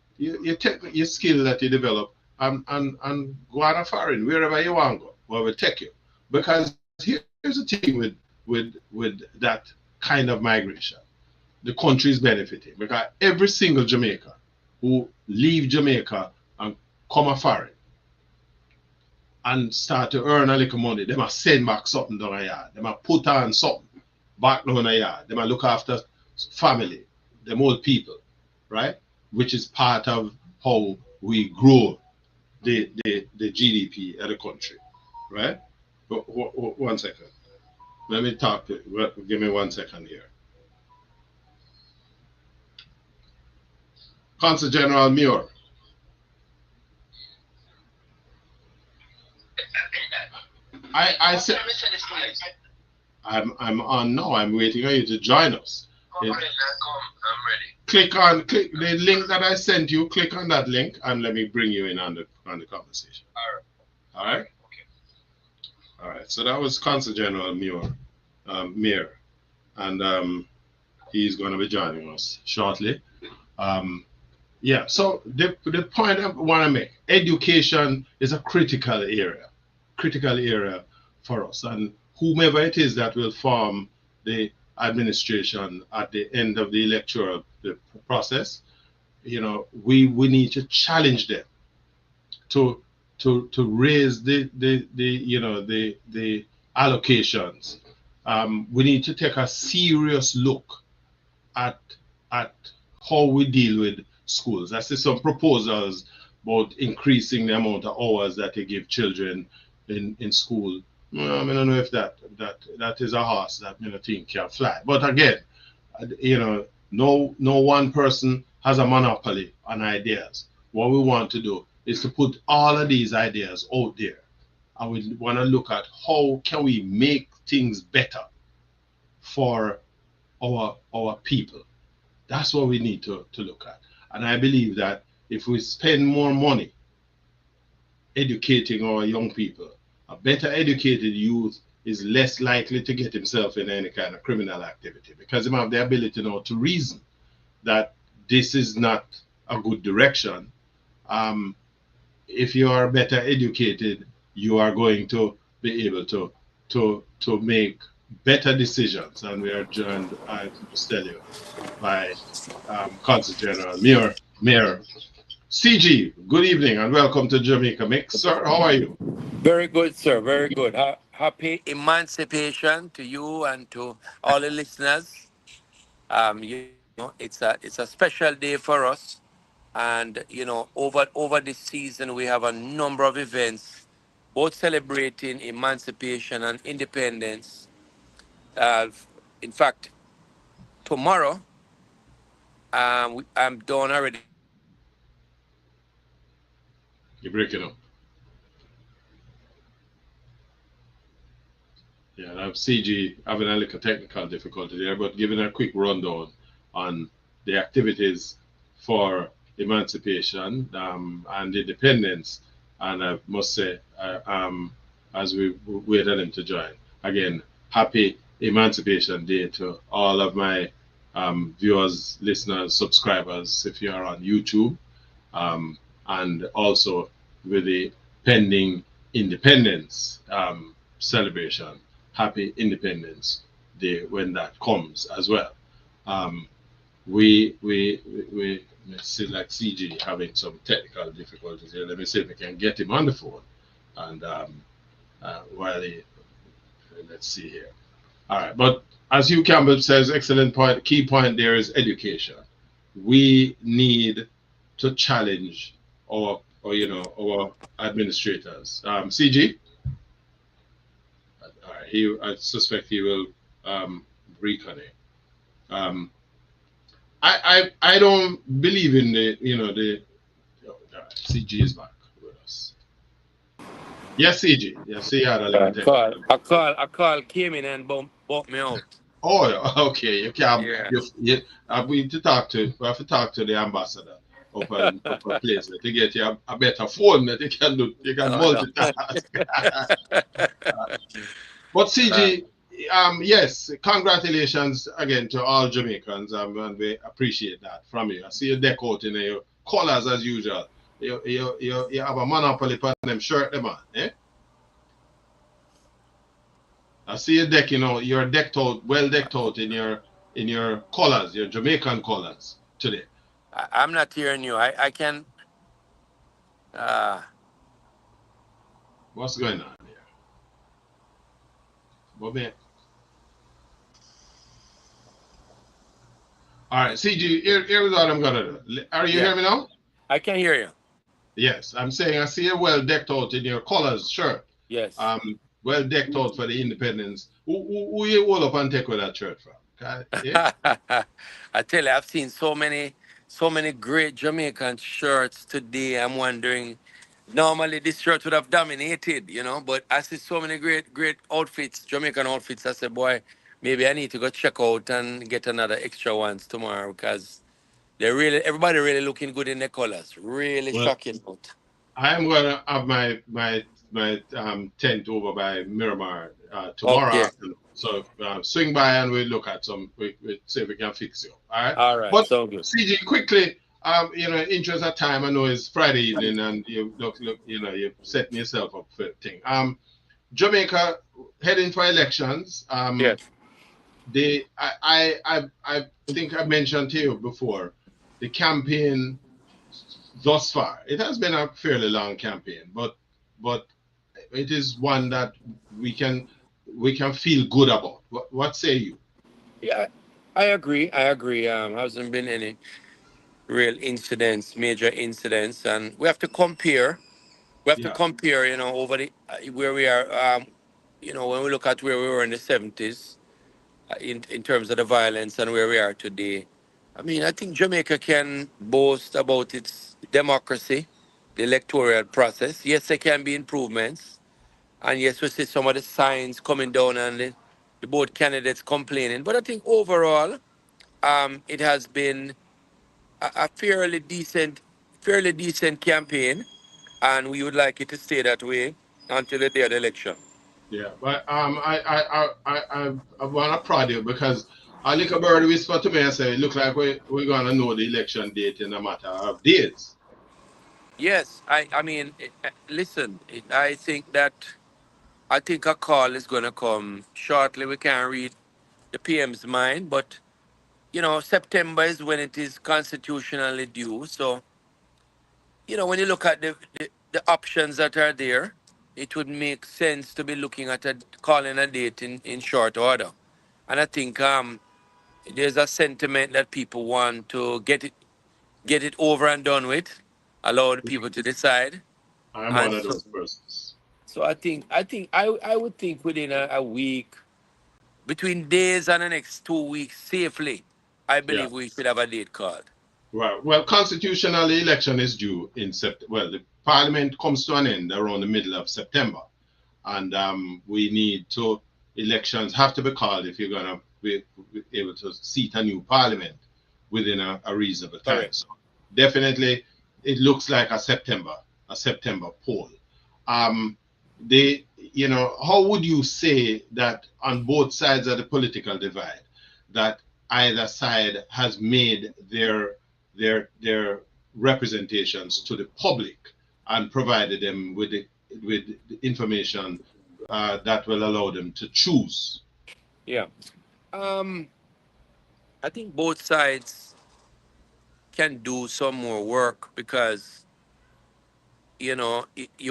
take your skill that you develop and go on a foreign wherever you want to go, where we take you. Because here's the thing with that kind of migration, the country is benefiting because every single Jamaican who leave Jamaica and come a foreign and start to earn a little money, they must send back something down a yard. They must put on something back down a yard. They must look after family, them old people, right? Which is part of how we grow the GDP of the country, right? But 1 second. Let me talk. Give me 1 second here. Consul General Muir. I said I'm on now. I'm waiting for you to join us. I'm ready. Click the link that I sent you. Click on that link and let me bring you in on the conversation. All right. Okay. All right. So that was Consul General Muir, and he's going to be joining us shortly. Yeah. So the point I want to make: education is a critical area for us, and whomever it is that will form the administration at the end of the electoral process, we need to challenge them to raise the allocations. We need to take a serious look at how we deal with schools. I see some proposals about increasing the amount of hours that they give children in school. I don't know if that is a horse that I think can fly. But again, no one person has a monopoly on ideas. What we want to do is to put all of these ideas out there, and we want to look at how can we make things better for our people. That's what we need to look at. And I believe that if we spend more money educating our young people, a better educated youth is less likely to get himself in any kind of criminal activity, because he have the ability now to reason that this is not a good direction. If you are better educated, you are going to be able to make better decisions. And we are joined, I must tell you, by Consul General Mayor CG. Good evening and welcome to Jamaica Mix, sir. How are you? Very good, sir. Very good. Happy emancipation to you and to all the listeners. It's a special day for us, and over this season we have a number of events, both celebrating emancipation and independence. In fact, tomorrow, I'm done already. You're breaking up. Yeah, I have CG having a little technical difficulty there, but giving a quick rundown on the activities for emancipation and independence. And I must say, as we wait on him to join, again, happy Emancipation Day to all of my viewers, listeners, subscribers, if you are on YouTube, and also with the pending independence celebration. Happy Independence Day when that comes as well. Um, we let's see, like CG having some technical difficulties here. Let me see if we can get him on the phone. And while he, let's see here. All right, but as Hugh Campbell says, excellent point. Key point there is education. We need to challenge our administrators. CG, all right, I suspect he will reconnect. Um, I don't believe in the CG is back with us. Yes, CG. Yes, he had a little technical. A call came in and bumped me out. Oh, okay. You can Yeah. we need to talk to we have to talk to the ambassador up a place to get you a better phone that you can Oh, no. multitask. But Uh, CG, yes, congratulations again to all Jamaicans, and we appreciate that from you. I see you deck out in your colors as usual. You have a monopoly on them shirt, them man, eh? I see you deck, you're decked out, well decked out in your colors, your Jamaican colors today. I'm not hearing you. I can. Uh, What's going on here? But man, all right, CG, here's what I'm gonna do. Are you yeah, hearing me now? I can hear you. Yes, I'm saying I see you well decked out in your colors shirt. Yes. Well decked out for the independence. Who you hold up and take with that shirt from? Yeah? I tell you, I've seen so many great Jamaican shirts today. I'm wondering, normally this shirt would have dominated, but I see so many great outfits, Jamaican outfits. I said, boy, maybe I need to go check out and get another extra ones tomorrow because everybody really looking good in their colors. Really Well, shocking out. I am gonna have my tent over by Miramar tomorrow Okay. afternoon. So swing by and we'll look at we see if we can fix you. All right. All right. But So good. CG, quickly, interest of time. I know it's Friday evening and you look, you're setting yourself up for a thing. Jamaica heading for elections. Yes. I think I mentioned to you before the campaign thus far. It has been a fairly long campaign, but it is one that we can feel good about. What say you? Yeah, I agree. I agree. Hasn't been any real incidents, major incidents, and we have to compare. We have to Yeah, compare, over the where we are. When we look at where we were in the '70s, in terms of the violence and where we are today. I mean, I think Jamaica can boast about its democracy, the electoral process. Yes, there can be improvements, and yes, we see some of the signs coming down and the both candidates complaining. But I think overall, it has been a fairly decent campaign, and we would like it to stay that way until the day of the election. yeah. But I want to prod you because a little bird whispered to me and said, "It look like we're gonna know the election date in a matter of days." Yes, I mean, listen, I think a call is going to come shortly. We can't read the PM's mind, but September is when it is constitutionally due. So when you look at the options that are there, it would make sense to be looking at calling a date in short order. And I think there's a sentiment that people want to get it over and done with, allow the people to decide. I'm And one of so, those persons. so I would think within a week, between days and the next 2 weeks, safely, I Yeah. believe we should have a date called. Right. Well, constitutional election is due in September. Well, the parliament comes to an end around the middle of September, and we need to elections have to be called if you're gonna be able to seat a new parliament within a reasonable time. Correct. So definitely, it looks like a September poll. Um, how would you say that on both sides of the political divide, that either side has made their representations to the public and provided them with the information that will allow them to choose. Yeah. Um, I think both sides can do some more work because you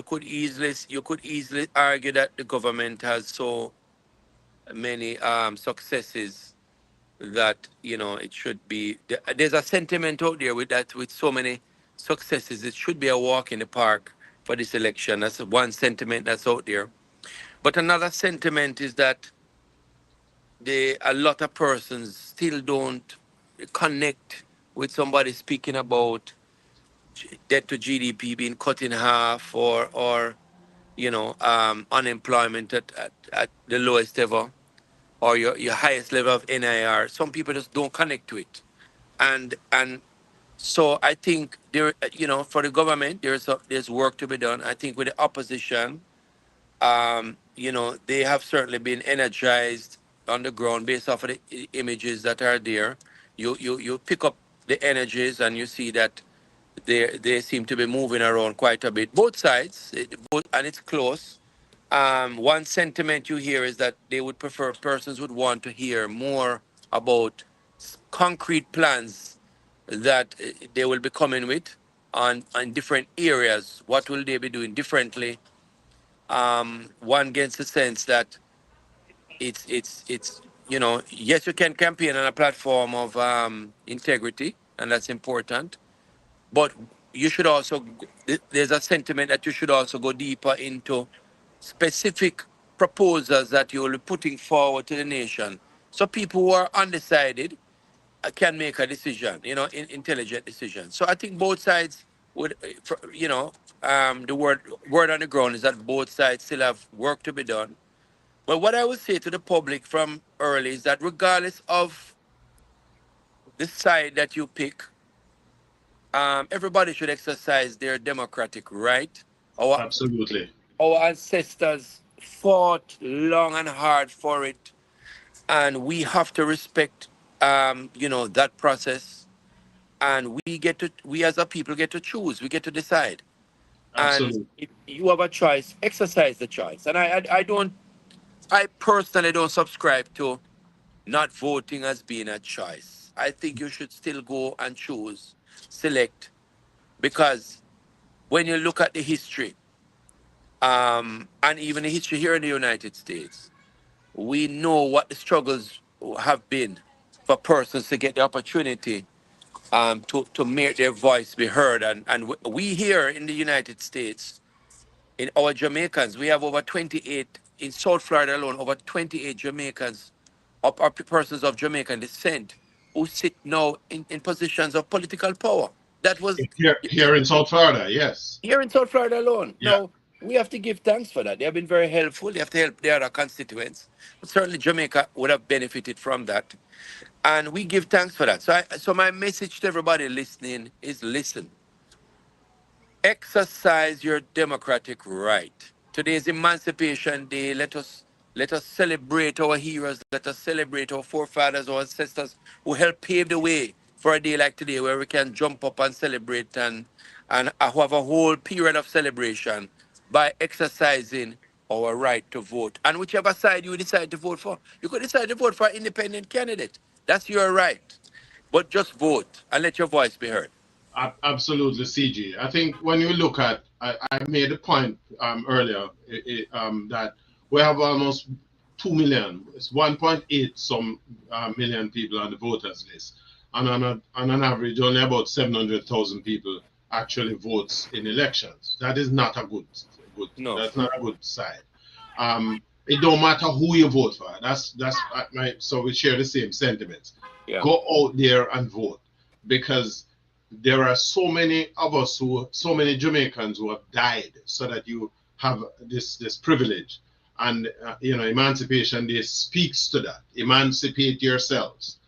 could easily argue that the government has so many successes that it should be there's a sentiment out there with that with so many successes it should be a walk in the park for this election. That's one sentiment that's out there. But another sentiment is that a lot of persons still don't connect with somebody speaking about debt to GDP being cut in half, or unemployment at the lowest ever, or your highest level of NIR. Some people just don't connect to it, and so I think for the government there's work to be done. I think with the opposition, they have certainly been energized on the ground based off of the images that are there. You pick up the energies and you see that they seem to be moving around quite a bit. Both sides, and it's close. One sentiment you hear is that they would prefer persons would want to hear more about concrete plans that they will be coming with on different areas. What will they be doing differently? One gets the sense that it's yes, you can campaign on a platform of integrity, and that's important, but you should also there's a sentiment that you should also go deeper into specific proposals that you will be putting forward to the nation, so people who are undecided can make a decision, intelligent decision. So I think both sides would, the word on the ground is that both sides still have work to be done. But what I would say to the public from early is that regardless of the side that you pick, everybody should exercise their democratic right. Our Absolutely. our ancestors fought long and hard for it, and we have to respect, that process. And we as a people get to choose. We get to decide. And Absolutely. if you have a choice, exercise the choice. And I personally don't subscribe to not voting as being a choice. I think you should still go and choose, select, because when you look at the history, and even the history here in the United States, we know what the struggles have been for persons to get the opportunity to make their voice be heard. And we here in the United States, in our Jamaicans, we have over 28, in South Florida alone, over 28 Jamaicans, or persons of Jamaican descent, who sit now in positions of political power. That was Here in South Florida, yes. here in South Florida alone. Yeah. Now, we have to give thanks for that. They have been very helpful. They have to help the other constituents. But certainly, Jamaica would have benefited from that. And we give thanks for that. So my message to everybody listening is listen. Exercise your democratic right. Today is Emancipation Day. Let us celebrate our heroes. Let us celebrate our forefathers, our ancestors who helped pave the way for a day like today, where we can jump up and celebrate and have a whole period of celebration by exercising our right to vote. And whichever side you decide to vote for, you could decide to vote for an independent candidate. That's your right. But just vote and let your voice be heard. Absolutely, CG. I think when you look at, I made a point earlier that we have almost 2 million, it's 1.8 some million people on the voters list. And on an average, only about 700,000 people actually votes in elections. That is not a No. that's not a good side. It don't matter who you vote for. That's my, so we share the same sentiments. Yeah. Go out there and vote, because there are so many of us so many Jamaicans who have died so that you have this privilege. And Emancipation Day speaks to that. Emancipate yourselves.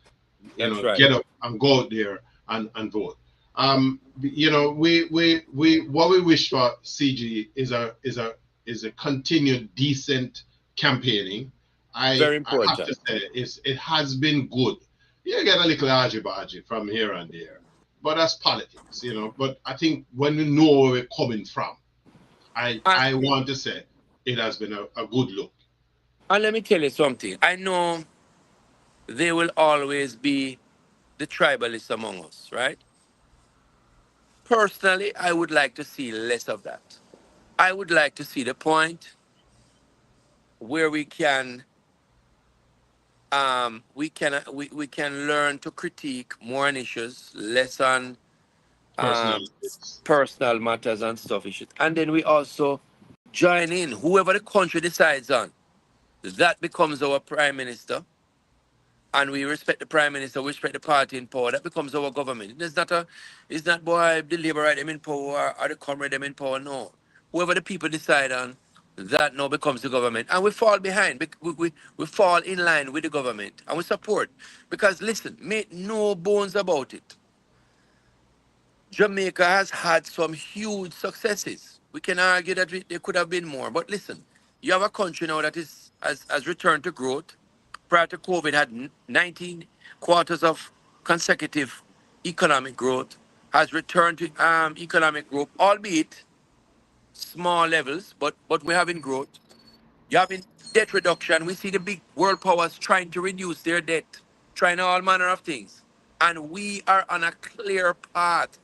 That's right. Get up and go out there and vote. We what we wish for, CG, is a continued decent campaigning. Very I have to important. say it has been good. You get a little argy bargy from here and there, but that's politics, you know. But I think when we know where we're coming from, And, I want to say it has been a good look. and let me tell you something. I know there will always be the tribalists among us, right? Personally, I would like to see less of that. I would like to see the point where we can learn to critique more on issues, less on Personal um, things. personal matters and stuff issues. And then we also join in. Whoever the country decides on, that becomes our prime minister. And we respect the prime minister, we respect the party in power. That becomes our government. It's not boy the Labour right them in power or the comrade them in power. No. Whoever the people decide on, that now becomes the government. And we fall behind. We fall in line with the government. And we support. Because listen, make no bones about it. Jamaica has had some huge successes. We can argue that there could have been more, but listen, you have a country now that has returned to growth. Prior to COVID, had 19 quarters of consecutive economic growth. Has returned to economic growth, albeit small levels, but we're having growth. You're having debt reduction. We see the big world powers trying to reduce their debt, trying all manner of things. And we are on a clear path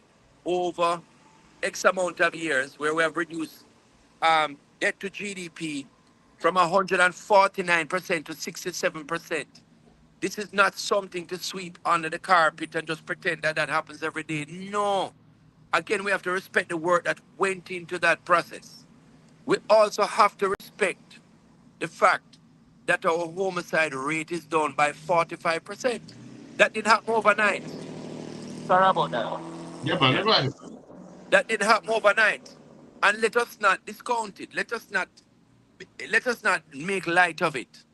over X amount of years where we have reduced debt to GDP from 149% to 67%. This is not something to sweep under the carpet and just pretend that that happens every day. No. Again, we have to respect the work that went into that process. We also have to respect the fact that our homicide rate is down by 45%. That didn't happen overnight. Sorry about that. Yeah, man, Yeah. go ahead. That didn't happen overnight. And let us not discount it. Let us not make light of it.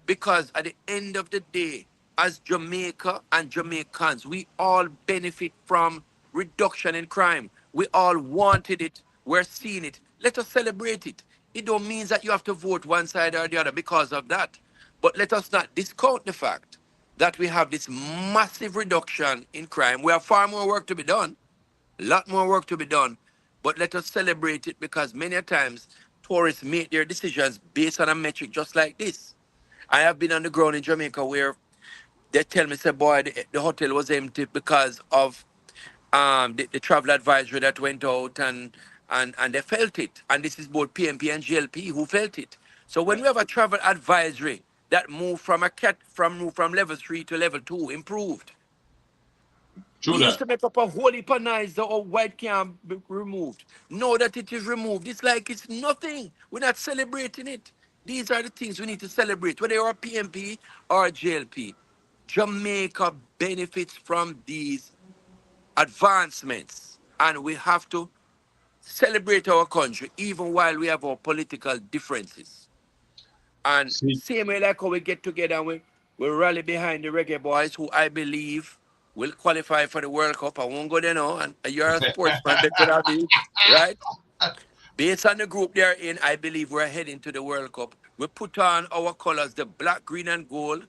Because at the end of the day, as Jamaica and Jamaicans, we all benefit from reduction in crime. We all wanted it. We're seeing it. Let us celebrate it. It don't mean that you have to vote one side or the other because of that. But let us not discount the fact that we have this massive reduction in crime. We have far more work to be done. A lot more work to be done. But let us celebrate it because many a times tourists make their decisions based on a metric just like this. I have been on the ground in Jamaica where they tell me, say, boy, the hotel was empty because of the travel advisory that went out and they felt it. And this is both PNP and GLP who felt it. So when Yeah, we have a travel advisory that moved from level 3 to level 2, improved. true We used that. to make up a whole heap of nights that our white can be removed. Now that it is removed, it's like it's nothing. We're not celebrating it. These are the things we need to celebrate, whether you're a PMP or a JLP. Jamaica benefits from these advancements, and we have to celebrate our country even while we have our political differences. And See, same way like how we get together and we rally behind the reggae boys who I believe will qualify for the World Cup. I won't go there now. And you're a sportsman better than me, right? Based on the group they're in, I believe we're heading to the World Cup. We put on our colors, the black, green, and gold.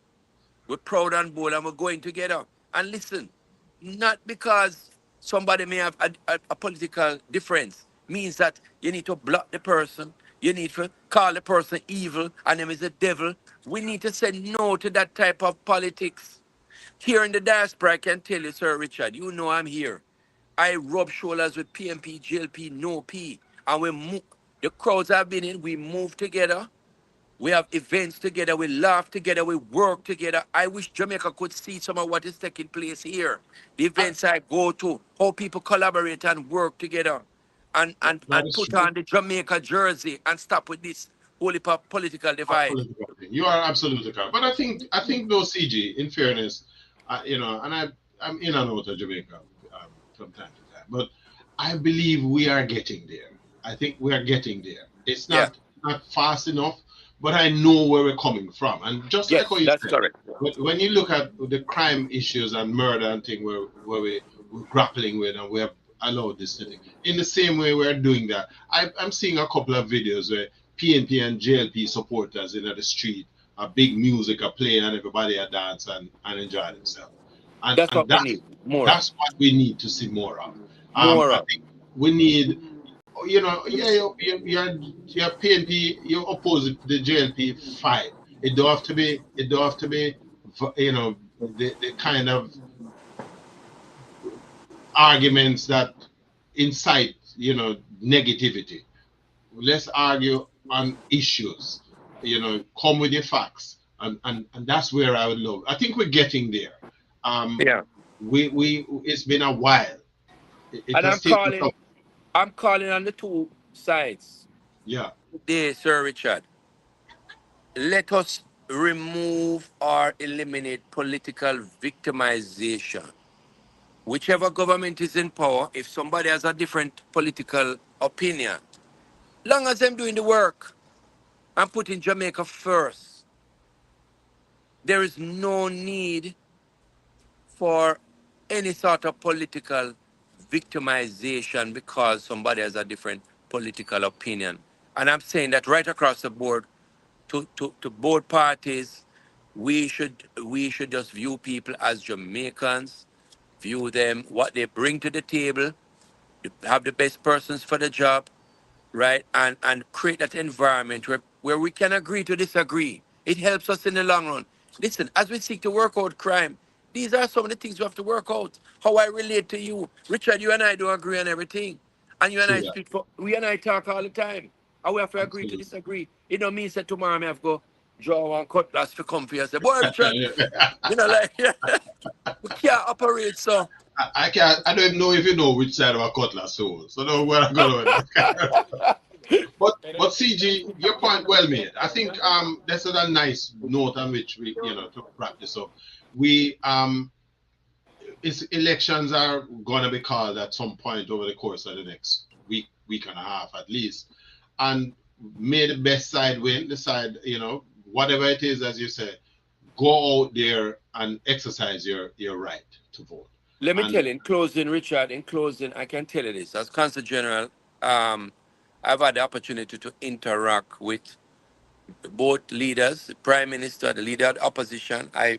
We're proud and bold and we're going together. And listen, not because somebody may have a political difference means that you need to block the person, you need to call the person evil and him is a devil. We need to say no to that type of politics. Here in the diaspora, I can tell you, Sir Richard, you know I'm here. I rub shoulders with PMP, GLP, no P. And we move, the crowds I've been in, we move together. We have events together, we laugh together, we work together. I wish Jamaica could see some of what is taking place here. The I, events I go to, how people collaborate and work together and, and, that and is put true. on the Jamaica jersey and stop with this holy political divide. Political thing. You are absolutely correct. But I think though, CG, in fairness, you know, and I'm in and out of Jamaica from time to time, but I believe we are getting there. I think we are getting there. It's Yeah. not fast enough, but I know where we're coming from. And just like how Yes, you that's said, correct. when you look at the crime issues and murder and thing where we're grappling with and we have allowed this thing, in the same way we're doing that, I'm seeing a couple of videos where PNP and JLP supporters in the street, a big music are playing and everybody are dance and enjoy themselves. That's and what we need. More of. that's what we need to see more of. More I of. think we need, yeah, your PNP, you oppose the JLP, fine. It don't have to be, the kind of arguments that incite, negativity. Let's argue on issues, come with your facts. And that's where I would love. I think we're getting there. Um, Yeah. it's been a while. It And has taken some, I'm calling on the two sides. yeah, There, Sir Richard. Let us remove or eliminate political victimization. Whichever government is in power, if somebody has a different political opinion, long as them doing the work and putting Jamaica first, there is no need for any sort of political victimization because somebody has a different political opinion. And I'm saying that right across the board to both parties, we should just view people as Jamaicans, view them what they bring to the table, have the best persons for the job, right? And create that environment where we can agree to disagree. It helps us in the long run. Listen, as we seek to work out crime, these are some of the things we have to work out. How I relate to you. Richard, you and I don't agree on everything. And you and I true that, speak for we and I talk all the time. And we have to agree to absolutely. disagree. It don't mean that tomorrow I have to go draw one cutlass for comfy and say, boy, Richard, like we can't operate so. I can't. I don't even know if you know which side of a cutlass so. So know where I'm going with that. But CG, your point well made. I think this is a nice note on which we, to practice up. We elections are gonna be called at some point over the course of the next week and a half at least. And may the best side win, the side, whatever it is, as you said, go out there and exercise your right to vote. Let me And tell you, in closing, Richard, in closing, I can tell you this. As Consul General, um, I've had the opportunity to interact with both leaders, the Prime Minister, the leader of the opposition. I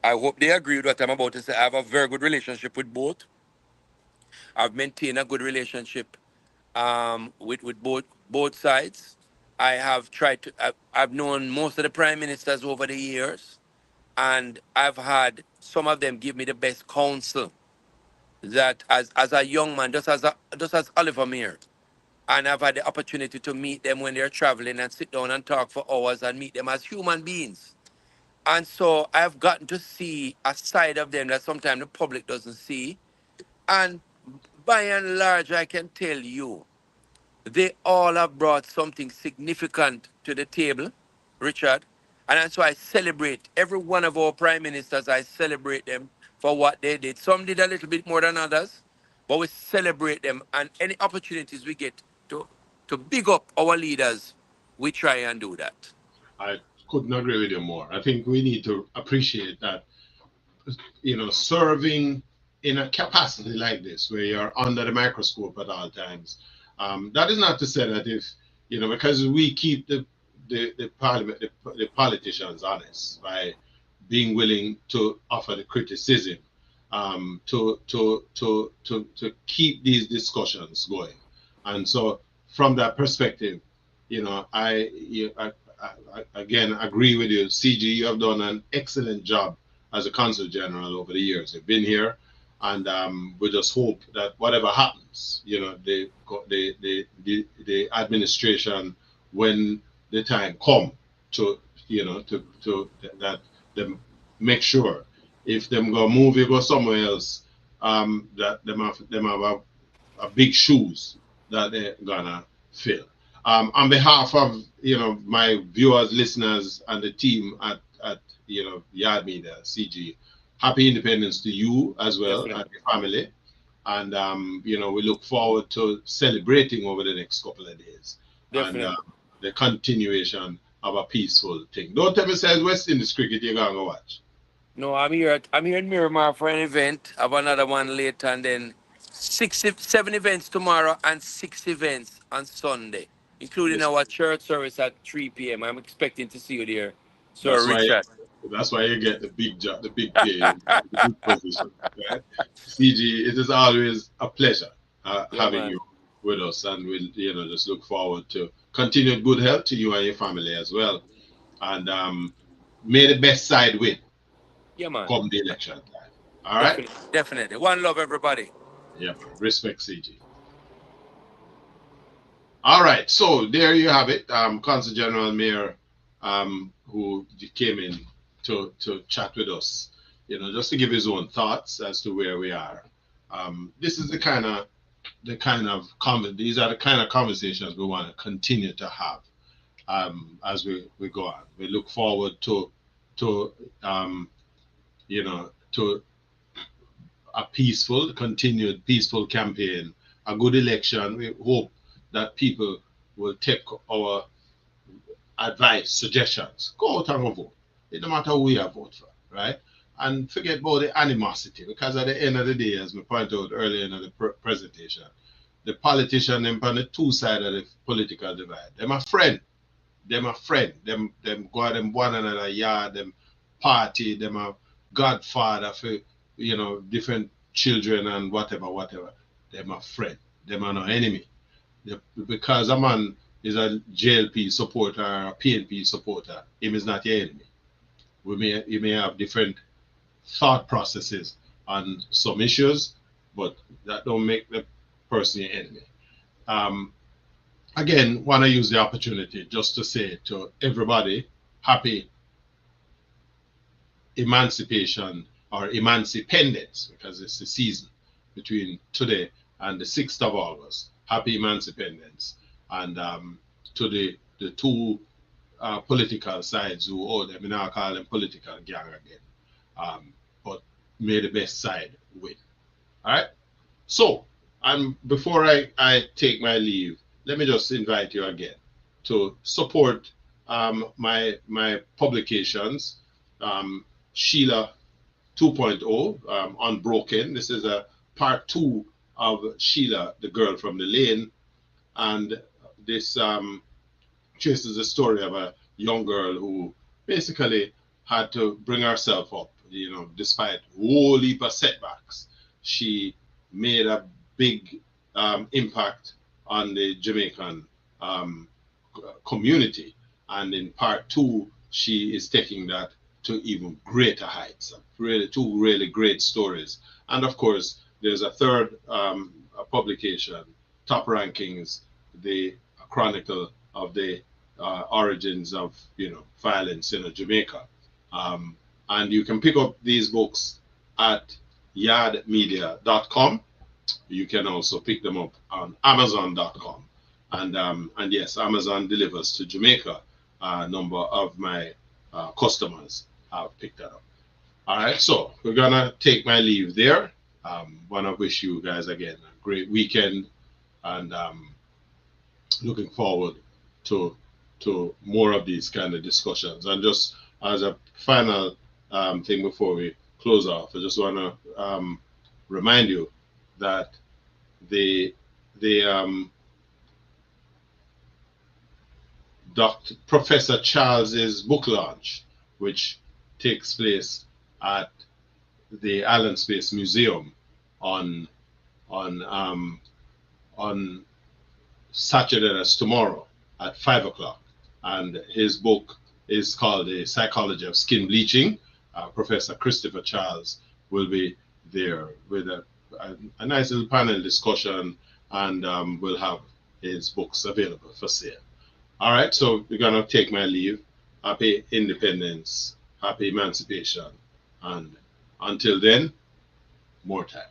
hope they agree with what I'm about to say. I have a very good relationship with both. I've maintained a good relationship with both sides. I have tried to, I've known most of the Prime Ministers over the years, and I've had some of them give me the best counsel that as a young man, just as Oliver Meir, and I've had the opportunity to meet them when they're traveling and sit down and talk for hours and meet them as human beings. And so I've gotten to see a side of them that sometimes the public doesn't see. And by and large, I can tell you, they all have brought something significant to the table, Richard. And that's why I celebrate every one of our prime ministers. I celebrate them for what they did. Some did a little bit more than others, but we celebrate them. And any opportunities we get to big up our leaders, we try and do that. I couldn't agree with you more. I think we need to appreciate that, serving in a capacity like this, where you're under the microscope at all times. That is not to say that if, because we keep the parliament, the politicians honest by being willing to offer the criticism, to keep these discussions going. And so, from that perspective, I again agree with you. CG, you have done an excellent job as a consul general over the years. You've been here, and we just hope that whatever happens, the administration, when the time come to, that them make sure if them go move, you go somewhere else, that them have a big shoes that they're gonna fill. On behalf of my viewers, listeners, and the team at Yard Media CG, happy Independence to you as well and Definitely. your family. And we look forward to celebrating over the next couple of days and Definitely. the continuation of a peaceful thing. Don't tell me says West Indies cricket you're gonna go watch. No, I'm here in Miramar for an event. I have another one later, and then 7 events tomorrow and 6 events on Sunday, including Listen, our church service at 3 p.m. I'm expecting to see you there, Sir that's why Richard. That's why you get the big job, the big pay, the big position, right? CG, it is always a pleasure Yeah, having man. you with us, and we'll just look forward to continued good health to you and your family as well. And may the best side win Yeah, man. come the election time. All right? Definitely. Definitely. One love, everybody. Yeah, man. Respect, CG. All right, so there you have it. Consul General Mayor, who came in to chat with us, just to give his own thoughts as to where we are. This is these are the kind of conversations we want to continue to have as we go on. We look forward to to a continued peaceful campaign, a good election. We hope that people will take our advice, suggestions, go out and vote. It no matter who you vote for, right? And forget about the animosity, because at the end of the day, as we pointed out earlier in the presentation, the politician them on the two sides of the political divide. Them a friend. Them a friend. Them go out them one another yard, them party, them a godfather for different children and whatever. Them a friend. Them are no enemy. Because a man is a JLP supporter or a PNP supporter, him is not your enemy. You may have different thought processes on some issues, but that don't make the person your enemy. Um, Again, want to use the opportunity just to say to everybody, happy emancipation or emancipendence, because it's the season between today and the 6th of August. Happy emancipendence. And to the two political sides who owe them, and I call them political gang again. But may the best side win. All right. So, and before I take my leave, let me just invite you again to support my publications, Sheila 2.0, Unbroken. This is a part two of Sheila, the girl from the lane, and this traces the story of a young girl who basically had to bring herself up, despite a whole heap of setbacks. She made a big impact on the Jamaican um, community. And in part two, she is taking that to even greater heights. Really, two really great stories. And of course, there's a third publication, Top Rankings, the chronicle of the origins of violence in Jamaica. Um, and you can pick up these books at yardmedia.com. You can also pick them up on amazon.com. And yes, Amazon delivers to Jamaica. A number of my customers have picked that up. All right, so we're gonna take my leave there. Wanna wish you guys again a great weekend, and looking forward to more of these kind of discussions. And just as a final thing before we close off, I just want to remind you that the Dr. Professor Charles's book launch, which takes place at the Allen Space Museum on on um, on Saturday, that's tomorrow, at 5 o'clock. And his book is called The Psychology of Skin Bleaching. Professor Christopher Charles will be there with a nice little panel discussion, and we'll have his books available for sale. All right, so we're going to take my leave. Happy independence, happy emancipation, and until then, more time.